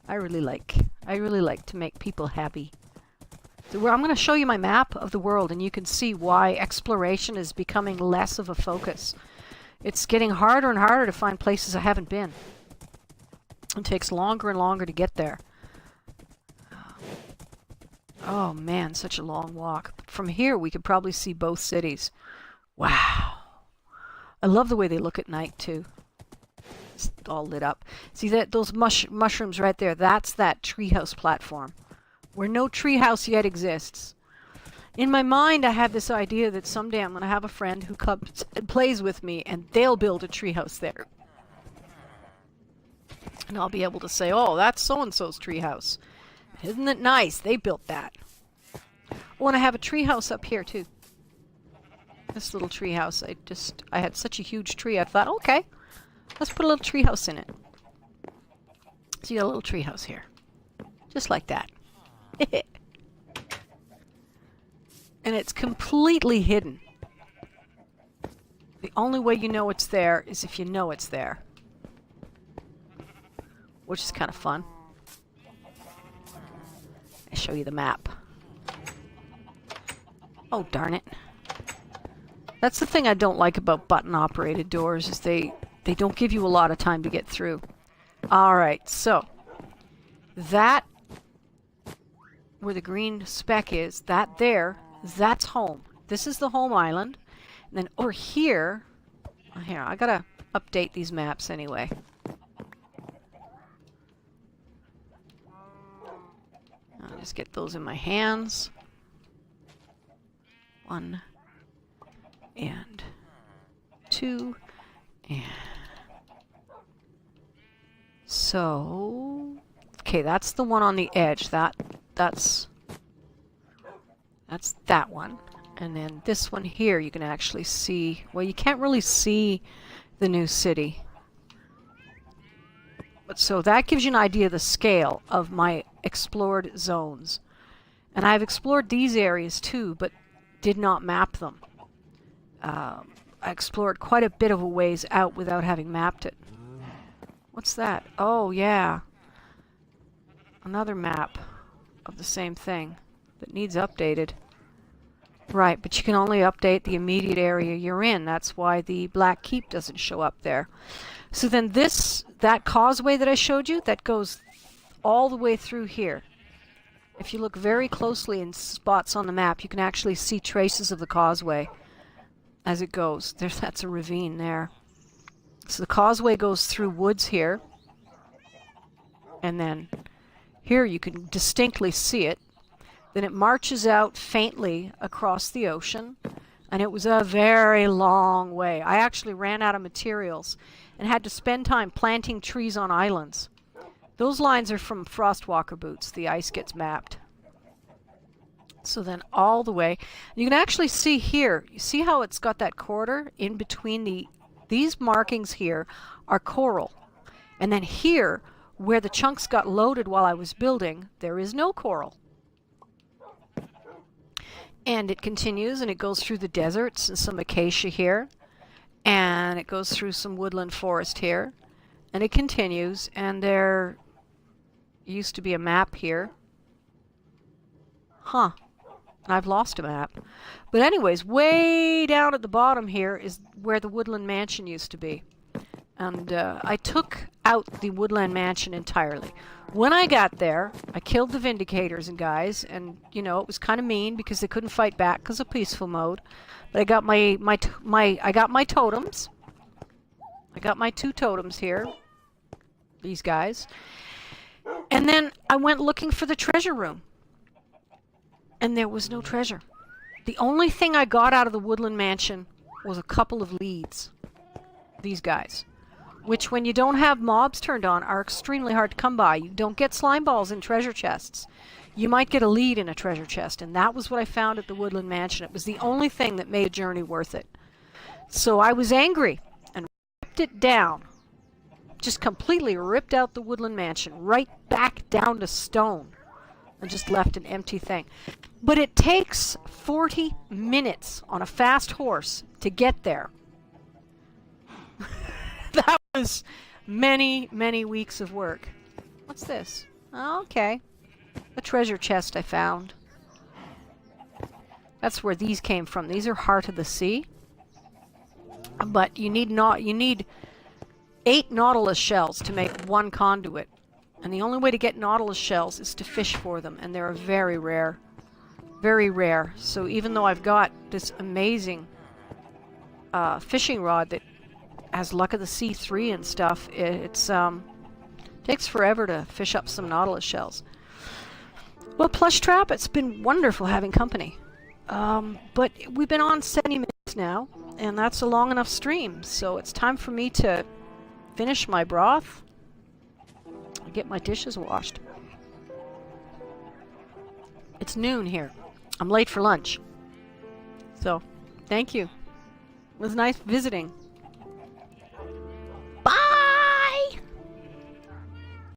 Speaker 1: I really like to make people happy. So I'm going to show you my map of the world, and you can see why exploration is becoming less of a focus. It's getting harder and harder to find places I haven't been. It takes longer and longer to get there. Oh man, such a long walk. But from here we could probably see both cities. Wow. I love the way they look at night too. It's all lit up. See that those mushrooms right there? That's that treehouse platform, where no treehouse yet exists. In my mind, I have this idea that someday I'm going to have a friend who comes and plays with me, and they'll build a treehouse there. And I'll be able to say, oh, that's so-and-so's treehouse. Isn't it nice? They built that. Oh, and I have a treehouse up here, too. This little treehouse. I had such a huge tree, I thought, okay, let's put a little treehouse in it. So you got a little treehouse here. Just like that. And it's completely hidden. The only way you know it's there is if you know it's there. Which is kind of fun. I'll show you the map. Oh, darn it. That's the thing I don't like about button-operated doors, is they don't give you a lot of time to get through. Alright, so that, where the green speck is, that's home. This is the home island. And then over here, I gotta update these maps anyway. I'll just get those in my hands. 1 and 2 and so okay, that's the one on the edge. That's that one. And then this one here you can actually see, well, you can't really see the new city. But so that gives you an idea of the scale of my explored zones. And I've explored these areas too, but did not map them. I explored quite a bit of a ways out without having mapped it. What's that? Oh, yeah. Another map of the same thing that needs updated. Right, but you can only update the immediate area you're in. That's why the Black Keep doesn't show up there. So then that causeway that I showed you, that goes all the way through here. If you look very closely in spots on the map, you can actually see traces of the causeway as it goes. That's a ravine there. So the causeway goes through woods here. And then here you can distinctly see it. Then it marches out faintly across the ocean. And it was a very long way. I actually ran out of materials and had to spend time planting trees on islands. Those lines are from Frostwalker boots. The ice gets mapped. So then all the way, you can actually see here, you see how it's got that corridor in between these markings here are coral. And then here, where the chunks got loaded while I was building, there is no coral. And it continues and it goes through the deserts and some acacia here. And it goes through some woodland forest here. And it continues, and there used to be a map here. Huh. I've lost a map. But anyways, way down at the bottom here is where the woodland mansion used to be. And I took out the woodland mansion entirely. When I got there, I killed the Vindicators and guys, and you know, it was kind of mean because they couldn't fight back because of peaceful mode. But I got I got my totems. I got my 2 totems here. These guys. And then I went looking for the treasure room. And there was no treasure. The only thing I got out of the woodland mansion was a couple of leads. These guys. Which, when you don't have mobs turned on, are extremely hard to come by. You don't get slime balls in treasure chests. You might get a lead in a treasure chest, and that was what I found at the woodland mansion. It was the only thing that made a journey worth it. So I was angry and ripped it down. Just completely ripped out the woodland mansion, right back down to stone. And just left an empty thing. But it takes 40 minutes on a fast horse to get there. That was many, many weeks of work. What's this? Oh, okay. A treasure chest I found. That's where these came from. These are Heart of the Sea. But you need 8 nautilus shells to make 1 conduit. And the only way to get nautilus shells is to fish for them, and they're very rare. Very rare. So even though I've got this amazing fishing rod that has Luck of the Sea 3 and stuff, it's takes forever to fish up some nautilus shells. Well, Plush Trap, it's been wonderful having company. But we've been on 70 minutes now, and that's a long enough stream, so it's time for me to finish my broth and get my dishes washed. It's noon here. I'm late for lunch. So, thank you. It was nice visiting.